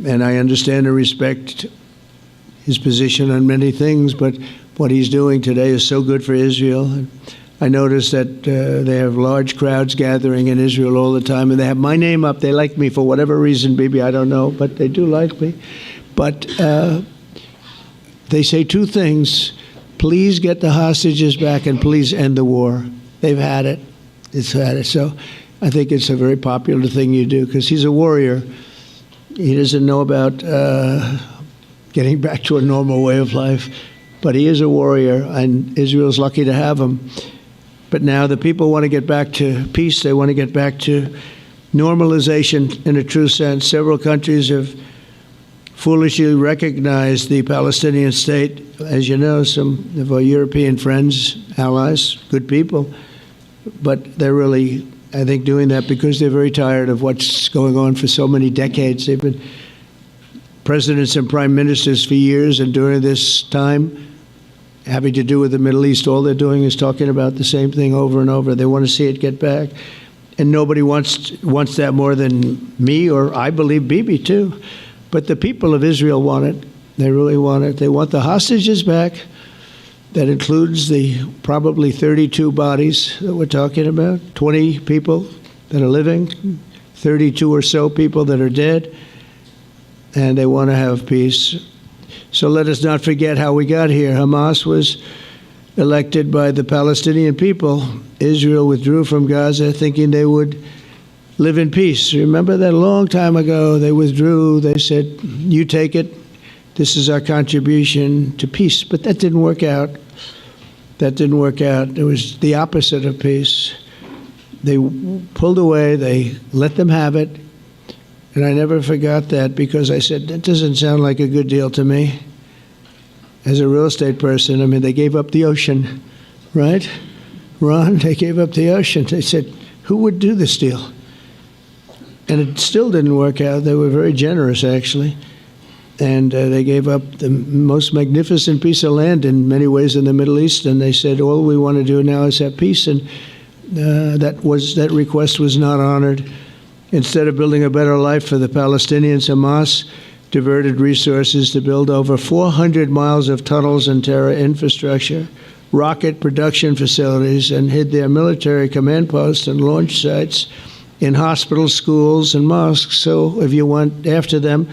And I understand and respect his position on many things, but what he's doing today is so good for Israel. I notice that they have large crowds gathering in Israel all the time, and they have my name up. They like me for whatever reason, maybe, I don't know, but they do like me. But they say two things: please get the hostages back, and please end the war. They've had it. It's had it. So I think it's a very popular thing you do, because he's a warrior. He doesn't know about getting back to a normal way of life, but he is a warrior, and Israel's lucky to have him. But now the people want to get back to peace. They want to get back to normalization in a true sense. Several countries have foolishly recognized the Palestinian state. As you know, some of our European friends, allies, good people, but they're really, I think, doing that because they're very tired of what's going on for so many decades. They've been presidents and prime ministers for years, and during this time, having to do with the Middle East, all they're doing is talking about the same thing over and over. They want to see it get back. And nobody wants that more than me, or I believe Bibi too. But the people of Israel want it. They really want it. They want the hostages back. That includes the probably 32 bodies that we're talking about, 20 people that are living, 32 or so people that are dead, and they want to have peace. So let us not forget how we got here. Hamas was elected by the Palestinian people. Israel withdrew from Gaza thinking they would live in peace. Remember that a long time ago, they withdrew. They said, you take it. This is our contribution to peace. But that didn't work out. That didn't work out. It was the opposite of peace. They pulled away. They let them have it. And I never forgot that, because I said, that doesn't sound like a good deal to me. As a real estate person, I mean, they gave up the ocean, right? Ron, they gave up the ocean. They said, who would do this deal? And it still didn't work out. They were very generous, actually. And they gave up the most magnificent piece of land in many ways in the Middle East, and they said, all we want to do now is have peace, and that request was not honored. Instead of building a better life for the Palestinians, Hamas diverted resources to build over 400 miles of tunnels and terror infrastructure, rocket production facilities, and hid their military command posts and launch sites in hospitals, schools, and mosques. So if you went after them,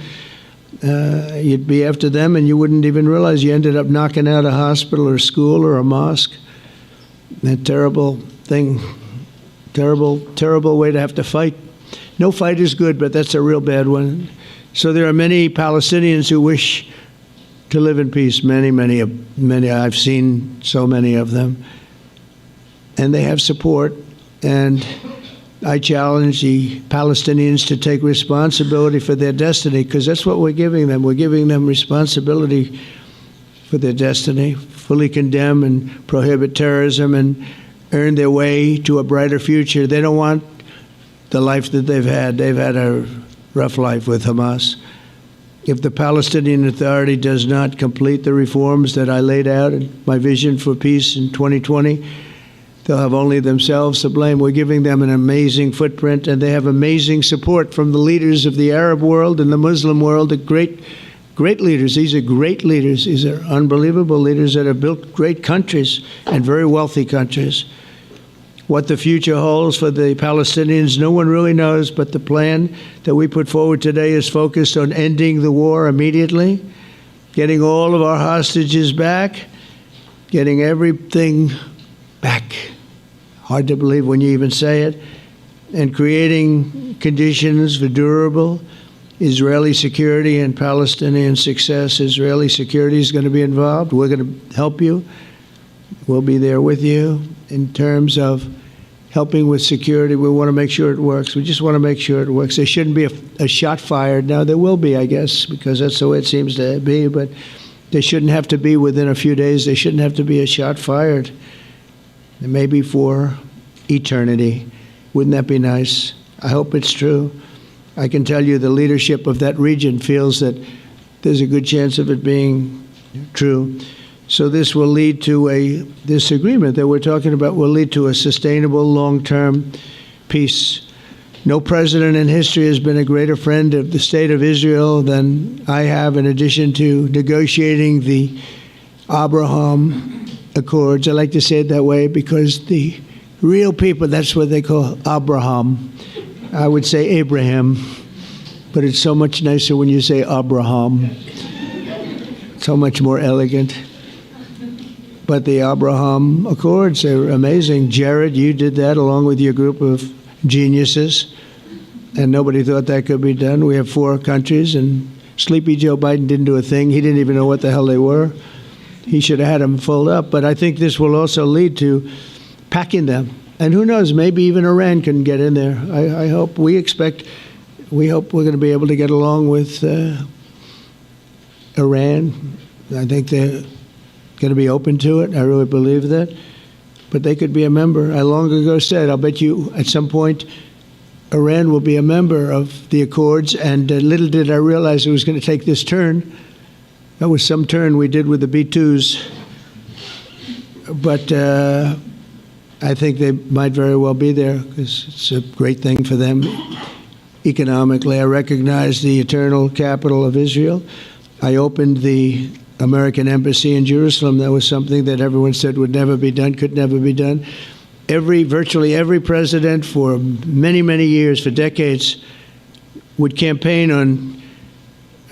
you'd be after them, and you wouldn't even realize you ended up knocking out a hospital or school or a mosque. That terrible thing, terrible way to have to fight. No fight is good, but that's a real bad one. So there are many Palestinians who wish to live in peace. Many. I've seen so many of them, and they have support. And I challenge the Palestinians to take responsibility for their destiny, because that's what we're giving them. We're giving them responsibility for their destiny, fully condemn and prohibit terrorism and earn their way to a brighter future. They don't want the life that they've had. They've had a rough life with Hamas. If the Palestinian Authority does not complete the reforms that I laid out in my vision for peace in 2020, they'll have only themselves to blame. We're giving them an amazing footprint, and they have amazing support from the leaders of the Arab world and the Muslim world, the great leaders. These are great leaders. These are unbelievable leaders that have built great countries and very wealthy countries. What the future holds for the Palestinians, no one really knows, but the plan that we put forward today is focused on ending the war immediately, getting all of our hostages back, getting everything back. Hard to believe when you even say it, and creating conditions for durable Israeli security and Palestinian success. Israeli security is going to be involved. We're going to help you. We'll be there with you in terms of helping with security. We want to make sure it works. We just want to make sure it works. There shouldn't be a shot fired. Now, there will be, I guess, because that's the way it seems to be, but there shouldn't have to be within a few days. There shouldn't have to be a shot fired. Maybe for eternity. Wouldn't that be nice? I hope it's true. I can tell you the leadership of that region feels that there's a good chance of it being true. So this will lead to this agreement that we're talking about will lead to a sustainable long-term peace. No president in history has been a greater friend of the state of Israel than I have, in addition to negotiating the Abraham Accords. I like to say it that way because the real people, that's what they call Abraham. I would say Abraham, but it's so much nicer when you say Abraham. So much more elegant. But the Abraham Accords are amazing. Jared, you did that along with your group of geniuses, and nobody thought that could be done. We have 4 countries, and Sleepy Joe Biden didn't do a thing. He didn't even know what the hell they were. He should have had them fold up. But I think this will also lead to packing them. And who knows, maybe even Iran can get in there. I hope, we hope we're going to be able to get along with Iran. I think they're going to be open to it. I really believe that. But they could be a member. I long ago said, I'll bet you at some point Iran will be a member of the Accords. And little did I realize it was going to take this turn. That was some turn we did with the B-2s. But I think they might very well be there because it's a great thing for them economically. I recognize the eternal capital of Israel. I opened the American embassy in Jerusalem. That was something that everyone said would never be done, could never be done. Virtually every president for many, many years, for decades, would campaign on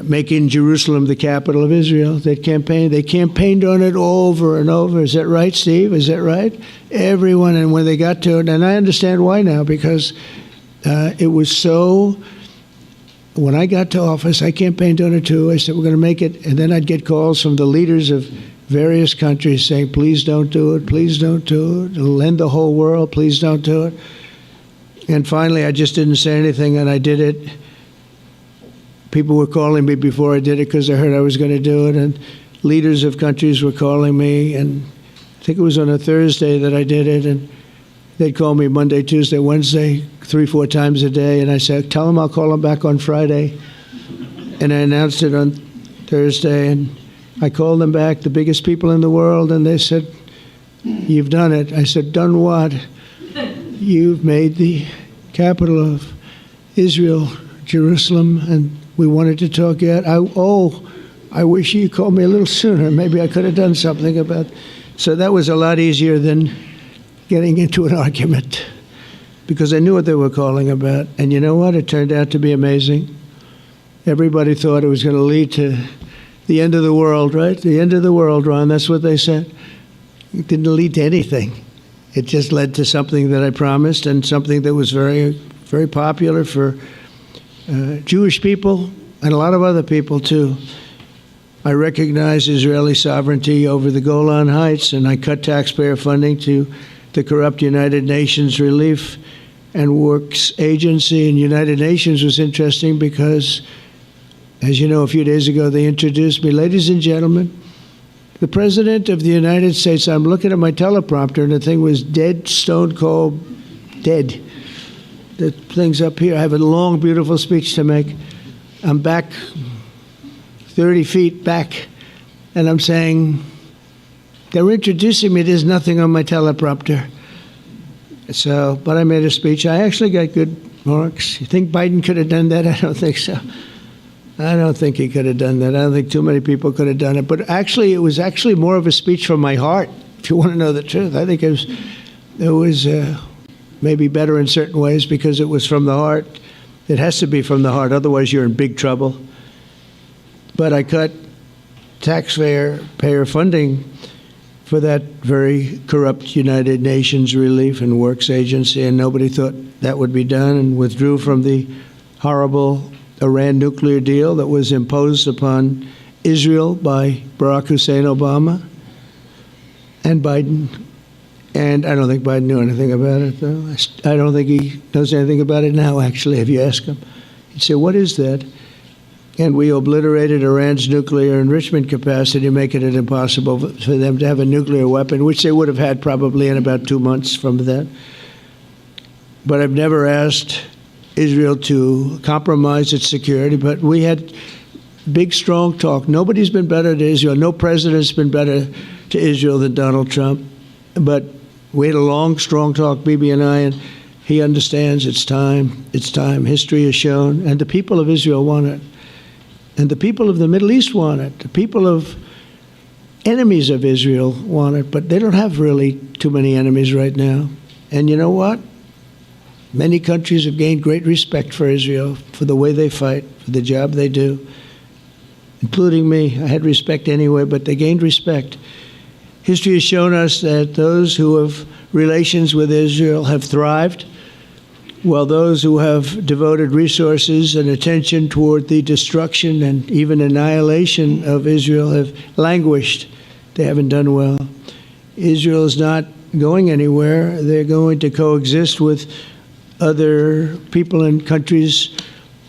making Jerusalem the capital of Israel. They campaigned on it over and over. Is that right, Steve? Is that right? Everyone, and when they got to it, and I understand why now, because it was so, when I got to office, I campaigned on it too. I said, we're going to make it, and then I'd get calls from the leaders of various countries saying, please don't do it, please don't do it. It'll end the whole world, please don't do it. And finally, I just didn't say anything, and I did it. People were calling me before I did it because they heard I was going to do it, and leaders of countries were calling me, and I think it was on a Thursday that I did it, and they'd call me Monday, Tuesday, Wednesday, 3-4 times a day, and I said, tell them I'll call them back on Friday. And I announced it on Thursday, and I called them back, the biggest people in the world, and they said, "You've done it." I said, "Done what?" "You've made the capital of Israel, Jerusalem, and we wanted to talk yet. I wish you called me a little sooner. Maybe I could have done something about." So that was a lot easier than getting into an argument, because I knew what they were calling about. And you know what? It turned out to be amazing. Everybody thought it was going to lead to the end of the world, right? The end of the world, Ron, that's what they said. It didn't lead to anything. It just led to something that I promised, and something that was very, very popular for Jewish people and a lot of other people too. I recognize Israeli sovereignty over the Golan Heights, and I cut taxpayer funding to the corrupt United Nations Relief and Works Agency. And United Nations was interesting because, as you know, a few days ago they introduced me. Ladies and gentlemen, the President of the United States. I'm looking at my teleprompter, and the thing was dead, stone cold, dead. The thing's up here. I have a long, beautiful speech to make. I'm back 30 feet back, and I'm saying, they're introducing me. There's nothing on my teleprompter. So, but I made a speech. I actually got good marks. You think Biden could have done that? I don't think so. I don't think he could have done that. I don't think too many people could have done it. But actually, it was actually more of a speech from my heart, if you want to know the truth. I think it was maybe better in certain ways because it was from the heart. It has to be from the heart, otherwise you're in big trouble. But I cut taxpayer funding for that very corrupt United Nations Relief and Works Agency, and nobody thought that would be done, and withdrew from the horrible Iran nuclear deal that was imposed upon Israel by Barack Hussein Obama and Biden. And I don't think Biden knew anything about it, though. I don't think he knows anything about it now, actually, if you ask him. He'd say, "What is that?" And we obliterated Iran's nuclear enrichment capacity, making it impossible for them to have a nuclear weapon, which they would have had probably in about 2 months from that. But I've never asked Israel to compromise its security, but we had big, strong talk. Nobody's been better to Israel. No president's been better to Israel than Donald Trump. But we had a long, strong talk, Bibi and I, and he understands it's time. It's time. History has shown, and the people of Israel want it. And the people of the Middle East want it. The people of enemies of Israel want it, but they don't have really too many enemies right now. And you know what? Many countries have gained great respect for Israel, for the way they fight, for the job they do, including me. I had respect anyway, but they gained respect. History has shown us that those who have relations with Israel have thrived, while those who have devoted resources and attention toward the destruction and even annihilation of Israel have languished. They haven't done well. Israel is not going anywhere. They're going to coexist with other people and countries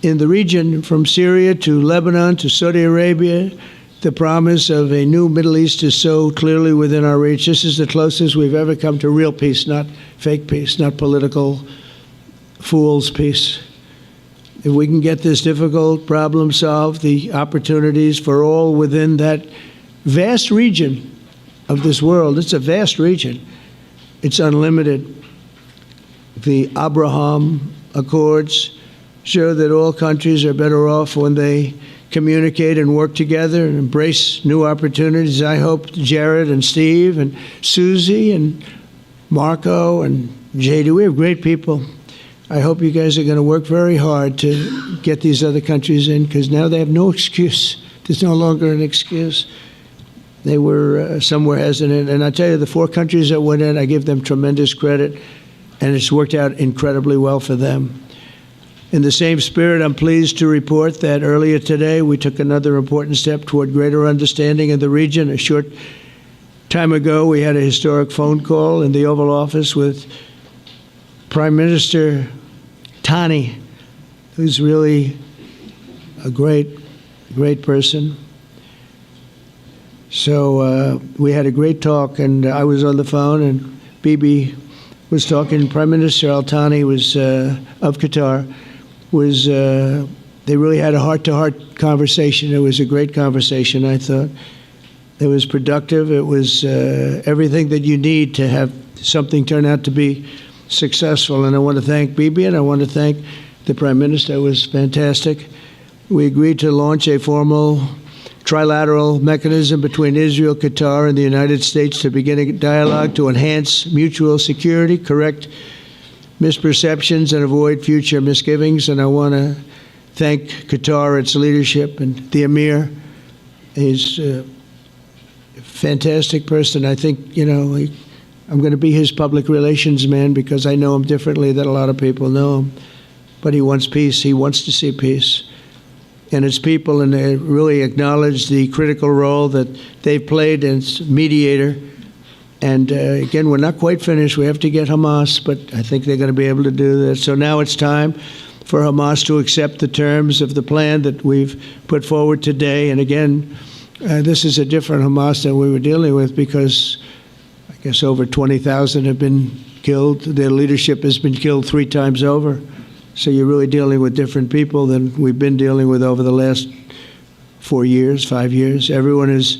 in the region, from Syria to Lebanon to Saudi Arabia. The promise of a new Middle East is so clearly within our reach. This is the closest we've ever come to real peace, not fake peace, not political fool's peace. If we can get this difficult problem solved, the opportunities for all within that vast region of this world, it's a vast region, it's unlimited. The Abraham Accords show that all countries are better off when they communicate and work together and embrace new opportunities. I hope Jared and Steve and Susie and Marco and JD, we have great people. I hope you guys are going to work very hard to get these other countries in, because now they have no excuse. There's no longer an excuse. They were somewhere hesitant. And I tell you, the 4 countries that went in, I give them tremendous credit, and it's worked out incredibly well for them. In the same spirit, I'm pleased to report that earlier today we took another important step toward greater understanding in the region. A short time ago, we had a historic phone call in the Oval Office with Prime Minister Tani, who's really a great person. So we had a great talk, and I was on the phone, and Bibi was talking. Prime Minister Al Thani was of Qatar, was They really had a heart-to-heart conversation. It was a great conversation, I thought. It was productive. It was everything that you need to have something turn out to be successful. And I want to thank Bibi, and I want to thank the Prime Minister. It was fantastic. We agreed to launch a formal trilateral mechanism between Israel, Qatar, and the United States to begin a dialogue to enhance mutual security, correct misperceptions, and avoid future misgivings. And I want to thank Qatar, its leadership, and the Emir. He's a fantastic person. I think, I'm going to be his public relations man because I know him differently than a lot of people know him. But he wants peace. He wants to see peace. And its people, and they really acknowledge the critical role that they've played as mediator. And again, we're not quite finished. We have to get Hamas, but I think they're going to be able to do that. So now it's time for Hamas to accept the terms of the plan that we've put forward today. And again, this is a different Hamas than we were dealing with because I guess over 20,000 have been killed. Their leadership has been killed 3 times over. So you're really dealing with different people than we've been dealing with over the last 4 years, 5 years. Everyone has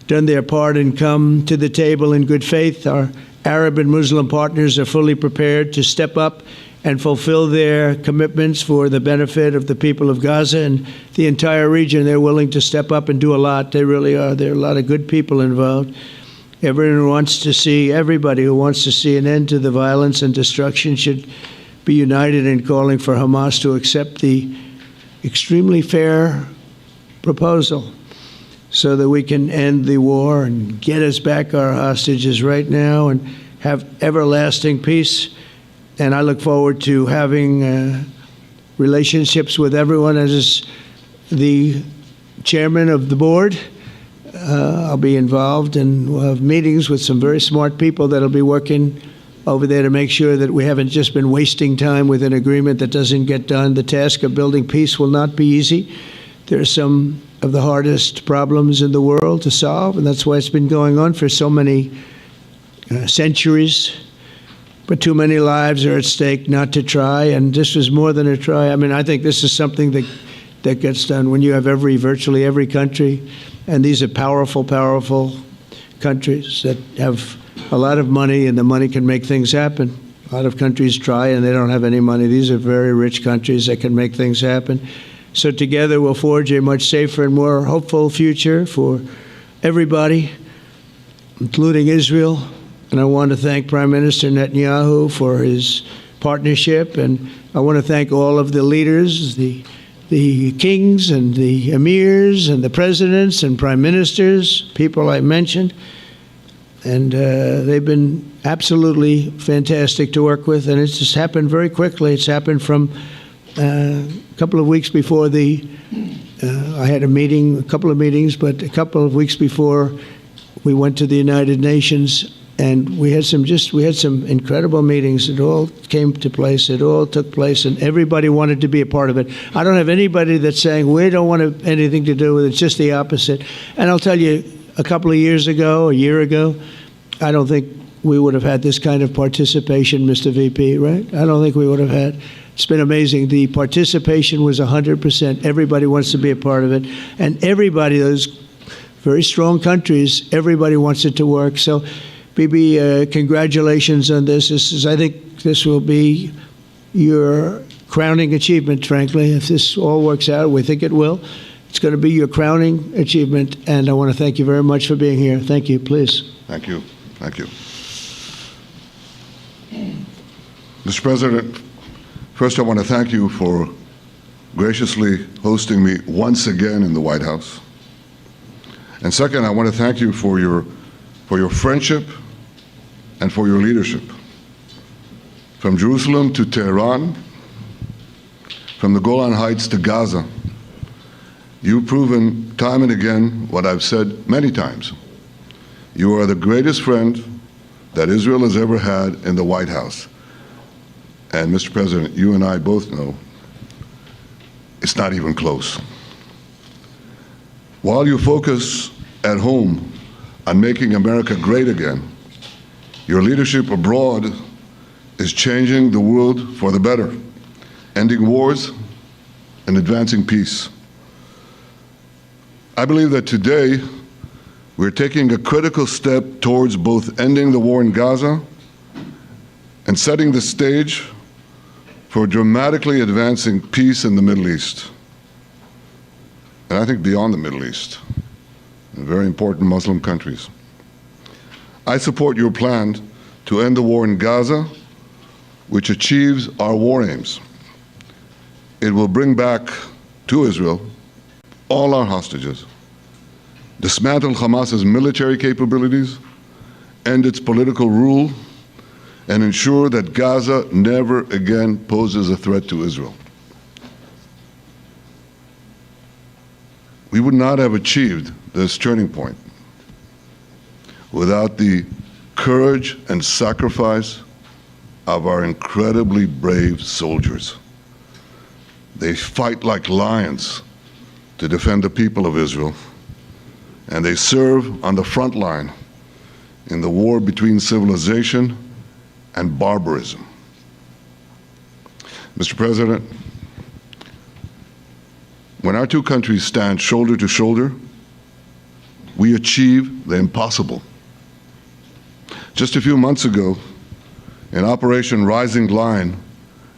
done their part and come to the table in good faith. Our Arab and Muslim partners are fully prepared to step up and fulfill their commitments for the benefit of the people of Gaza and the entire region. They're willing to step up and do a lot. They really are. There are a lot of good people involved. Everybody who wants to see an end to the violence and destruction should be united in calling for Hamas to accept the extremely fair proposal so that we can end the war and get us back our hostages right now and have everlasting peace. And I look forward to having relationships with everyone. As the chairman of the board, I'll be involved, and we'll have meetings with some very smart people that'll be working over there to make sure that we haven't just been wasting time with an agreement that doesn't get done. The task of building peace will not be easy. There are some of the hardest problems in the world to solve, and that's why it's been going on for so many centuries. But too many lives are at stake not to try, and this is more than a try. I mean, I think this is something that gets done when you have virtually every country, and these are powerful countries that have a lot of money, and the money can make things happen. A lot of countries try, and they don't have any money. These are very rich countries that can make things happen. So together we'll forge a much safer and more hopeful future for everybody, including Israel. And I want to thank Prime Minister Netanyahu for his partnership, and I want to thank all of the leaders, the kings and the emirs and the presidents and prime ministers, people I mentioned. And they've been absolutely fantastic to work with, and it's just happened very quickly. It's happened from a couple of weeks before I had a couple of meetings, but a couple of weeks before we went to the United Nations, and we had some incredible meetings. It all came to place. It all took place, and everybody wanted to be a part of it. I don't have anybody that's saying we don't want anything to do with it. It's just the opposite. And I'll tell you, a couple of years ago, a year ago, I don't think we would have had this kind of participation, Mr. VP, right? I don't think we would have had. It's been amazing. The participation was 100%. Everybody wants to be a part of it. And everybody, those very strong countries, everybody wants it to work. So, Bibi, congratulations on this. I think this will be your crowning achievement, frankly. If this all works out, we think it will. It's going to be your crowning achievement, and I want to thank you very much for being here. Thank you, please. Thank you. Thank you. Mr. President, first I want to thank you for graciously hosting me once again in the White House. And second, I want to thank you for your friendship and for your leadership. From Jerusalem to Tehran, from the Golan Heights to Gaza, you've proven time and again what I've said many times. You are the greatest friend that Israel has ever had in the White House. And Mr. President, you and I both know it's not even close. While you focus at home on making America great again, your leadership abroad is changing the world for the better, ending wars, and advancing peace. I believe that today we're taking a critical step towards both ending the war in Gaza and setting the stage for dramatically advancing peace in the Middle East. And I think beyond the Middle East, in very important Muslim countries. I support your plan to end the war in Gaza, which achieves our war aims. It will bring back to Israel all our hostages, dismantle Hamas's military capabilities, end its political rule, and ensure that Gaza never again poses a threat to Israel. We would not have achieved this turning point without the courage and sacrifice of our incredibly brave soldiers. They fight like lions to defend the people of Israel, and they serve on the front line in the war between civilization and barbarism. Mr. President, when our two countries stand shoulder to shoulder, we achieve the impossible. Just a few months ago, in Operation Rising Lion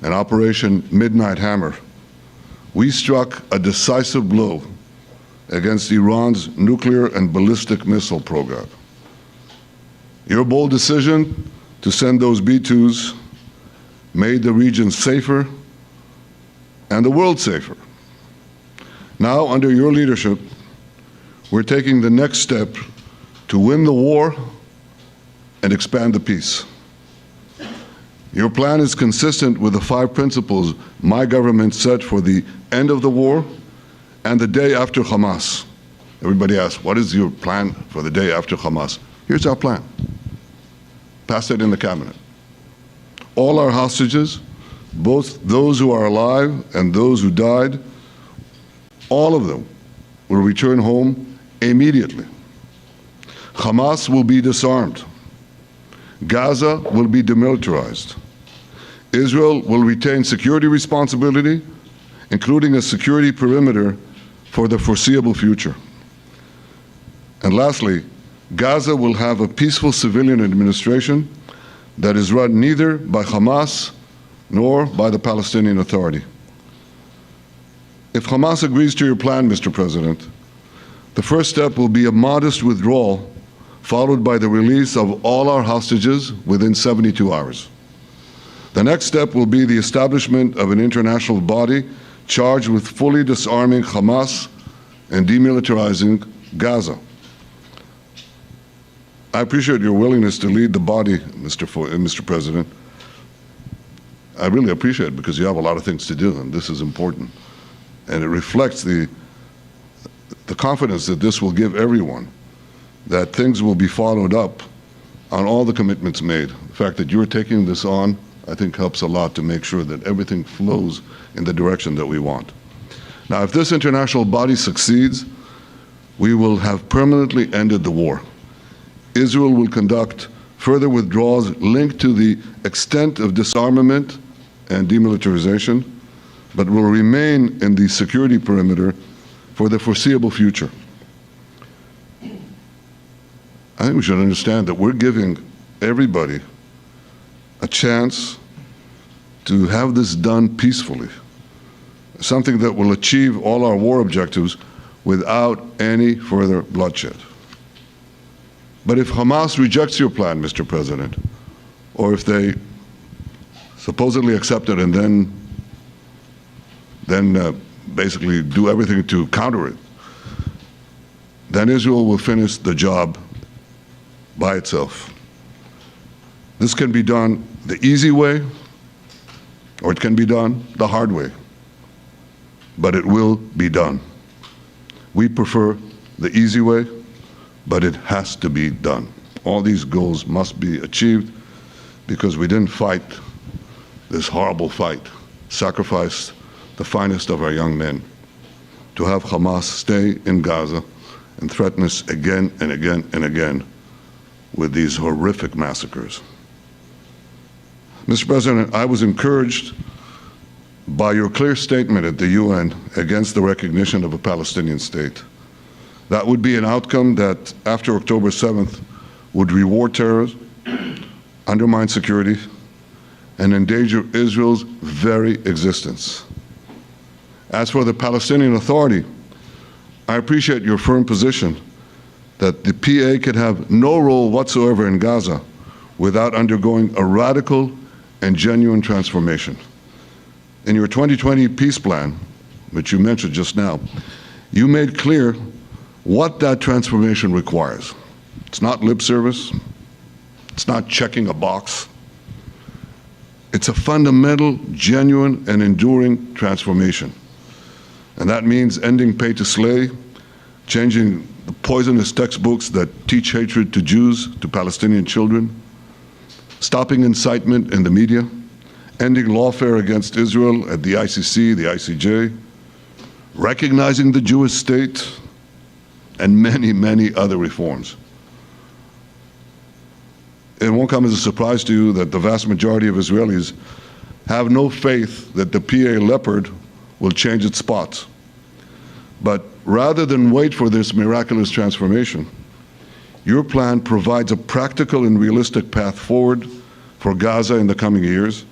and Operation Midnight Hammer, we struck a decisive blow against Iran's nuclear and ballistic missile program. Your bold decision to send those B-2s made the region safer and the world safer. Now, under your leadership, we're taking the next step to win the war and expand the peace. Your plan is consistent with the 5 principles my government set for the end of the war and the day after Hamas. Everybody asks, what is your plan for the day after Hamas? Here's our plan. Passed it in the cabinet. All our hostages, both those who are alive and those who died, all of them will return home immediately. Hamas will be disarmed. Gaza will be demilitarized. Israel will retain security responsibility, including a security perimeter for the foreseeable future. And lastly, Gaza will have a peaceful civilian administration that is run neither by Hamas nor by the Palestinian Authority. If Hamas agrees to your plan, Mr. President, the first step will be a modest withdrawal, followed by the release of all our hostages within 72 hours. The next step will be the establishment of an international body charged with fully disarming Hamas and demilitarizing Gaza. I appreciate your willingness to lead the body, Mr. President. I really appreciate it because you have a lot of things to do, and this is important. And it reflects the confidence that this will give everyone, that things will be followed up on all the commitments made. The fact that you're taking this on, I think, helps a lot to make sure that everything flows in the direction that we want. Now, if this international body succeeds, we will have permanently ended the war. Israel will conduct further withdrawals linked to the extent of disarmament and demilitarization, but will remain in the security perimeter for the foreseeable future. I think we should understand that we're giving everybody a chance to have this done peacefully, something that will achieve all our war objectives without any further bloodshed. But if Hamas rejects your plan, Mr. President, or if they supposedly accept it and then basically do everything to counter it, then Israel will finish the job by itself. This can be done the easy way, or it can be done the hard way, but it will be done. We prefer the easy way, but it has to be done. All these goals must be achieved because we didn't fight this horrible fight, sacrificed the finest of our young men to have Hamas stay in Gaza and threaten us again and again and again with these horrific massacres. Mr. President, I was encouraged by your clear statement at the UN against the recognition of a Palestinian state. That would be an outcome that, after October 7th, would reward terrorism, undermine security, and endanger Israel's very existence. As for the Palestinian Authority, I appreciate your firm position that the PA can have no role whatsoever in Gaza without undergoing a radical and genuine transformation. In your 2020 peace plan, which you mentioned just now, you made clear what that transformation requires. It's not lip service. It's not checking a box. It's a fundamental, genuine, and enduring transformation. And that means ending pay to slay, changing the poisonous textbooks that teach hatred to Jews, to Palestinian children, stopping incitement in the media, ending lawfare against Israel at the ICC, the ICJ, recognizing the Jewish state, and many, many other reforms. It won't come as a surprise to you that the vast majority of Israelis have no faith that the PA Leopard will change its spots. But rather than wait for this miraculous transformation, your plan provides a practical and realistic path forward for Gaza in the coming years,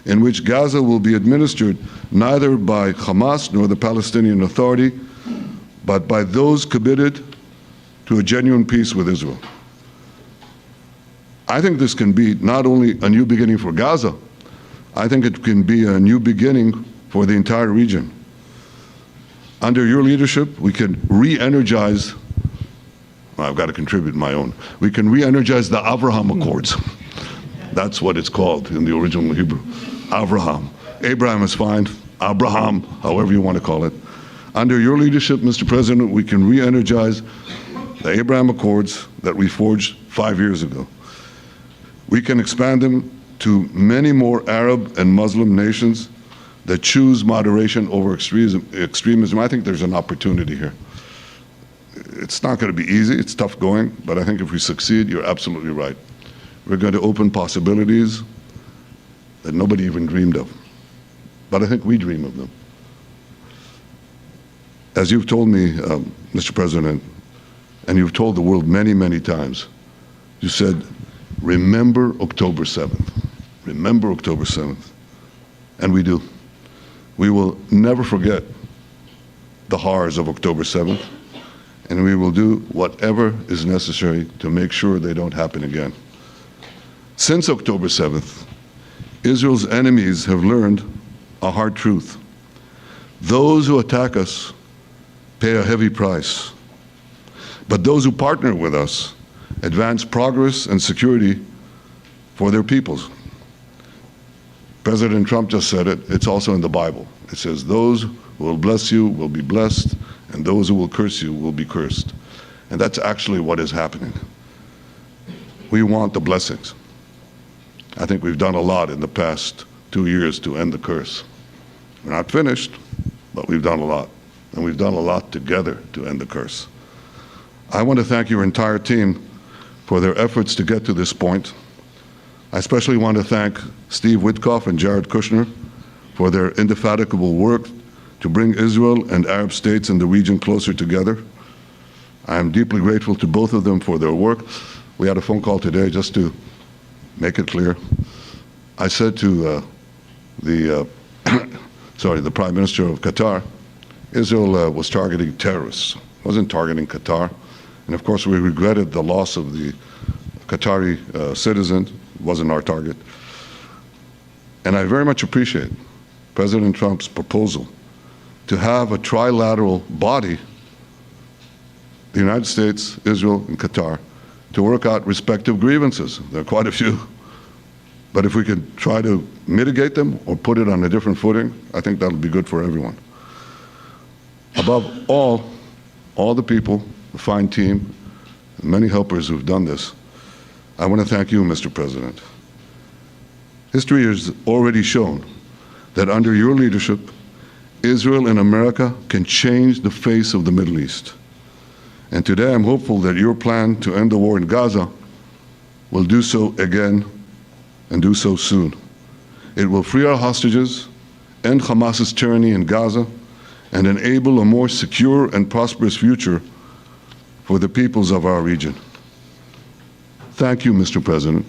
in which Gaza will be administered neither by Hamas nor the Palestinian Authority, but by those committed to a genuine peace with Israel. I think this can be not only a new beginning for Gaza, I think it can be a new beginning for the entire region. Under your leadership, we can re-energize, well, I've got to contribute my own, we can re-energize the Abraham Accords. That's what it's called in the original Hebrew, Abraham. Abraham is fine, Abraham, however you want to call it. Under your leadership, Mr. President, we can re-energize the Abraham Accords that we forged 5 years ago. We can expand them to many more Arab and Muslim nations that choose moderation over extremism. I think there's an opportunity here. It's not going to be easy, it's tough going, but I think if we succeed, you're absolutely right. We're going to open possibilities that nobody even dreamed of. But I think we dream of them. As you've told me, Mr. President, and you've told the world many, many times, you said, remember October 7th. Remember October 7th. And we do. We will never forget the horrors of October 7th, and we will do whatever is necessary to make sure they don't happen again. Since October 7th, Israel's enemies have learned a hard truth. Those who attack us pay a heavy price, but those who partner with us advance progress and security for their peoples. President Trump just said it, it's also in the Bible. It says, those who will bless you will be blessed, and those who will curse you will be cursed. And that's actually what is happening. We want the blessings. I think we've done a lot in the past 2 years to end the curse. We're not finished, but we've done a lot. And we've done a lot together to end the curse. I want to thank your entire team for their efforts to get to this point. I especially want to thank Steve Witkoff and Jared Kushner for their indefatigable work to bring Israel and Arab states in the region closer together. I am deeply grateful to both of them for their work. We had a phone call today just to make it clear. I said to the Prime Minister of Qatar, Israel was targeting terrorists, wasn't targeting Qatar. And of course, we regretted the loss of the Qatari citizen, wasn't our target. And I very much appreciate President Trump's proposal to have a trilateral body, the United States, Israel, and Qatar, to work out respective grievances. There are quite a few. But if we could try to mitigate them or put it on a different footing, I think that'll be good for everyone. Above all the people, the fine team, and many helpers who've done this, I want to thank you, Mr. President. History has already shown that under your leadership, Israel and America can change the face of the Middle East. And today I'm hopeful that your plan to end the war in Gaza will do so again and do so soon. It will free our hostages end Hamas's tyranny in Gaza, and enable a more secure and prosperous future for the peoples of our region. Thank you, Mr. President.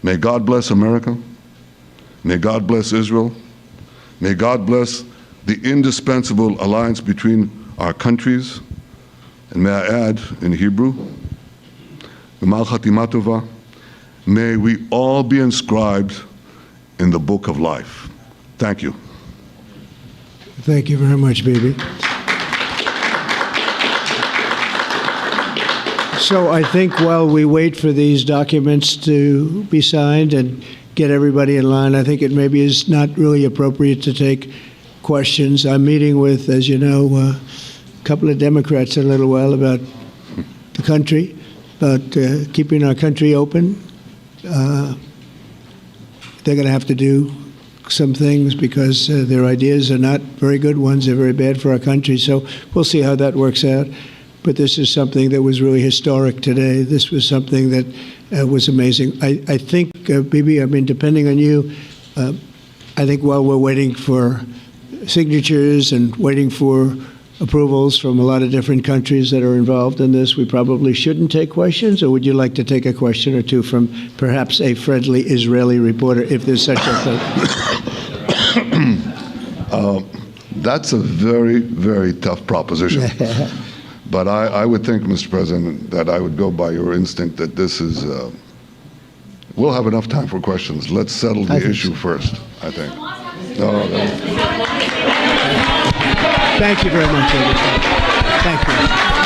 May God bless America. May God bless Israel. May God bless the indispensable alliance between our countries. And may I add in Hebrew, G'mal Chatima Tova, may we all be inscribed in the book of life. Thank you. Thank you very much, Bibi. So I think while we wait for these documents to be signed and get everybody in line, I think it maybe is not really appropriate to take questions. I'm meeting with, as you know, a couple of Democrats in a little while about the country, about keeping our country open. They're going to have to do some things because their ideas are not very good ones. They're very bad for our country. So we'll see how that works out. But this is something that was really historic today. This was something that was amazing. I think, Bibi, I mean, depending on you, I think while we're waiting for signatures and waiting for approvals from a lot of different countries that are involved in this, we probably shouldn't take questions, or would you like to take a question or two from perhaps a friendly Israeli reporter, if there's such a thing? That's a very, very tough proposition. But I would think, Mr. President, that I would go by your instinct that this is, we'll have enough time for questions. Let's settle the issue first, I think. Thank you very much, everybody. Thank you.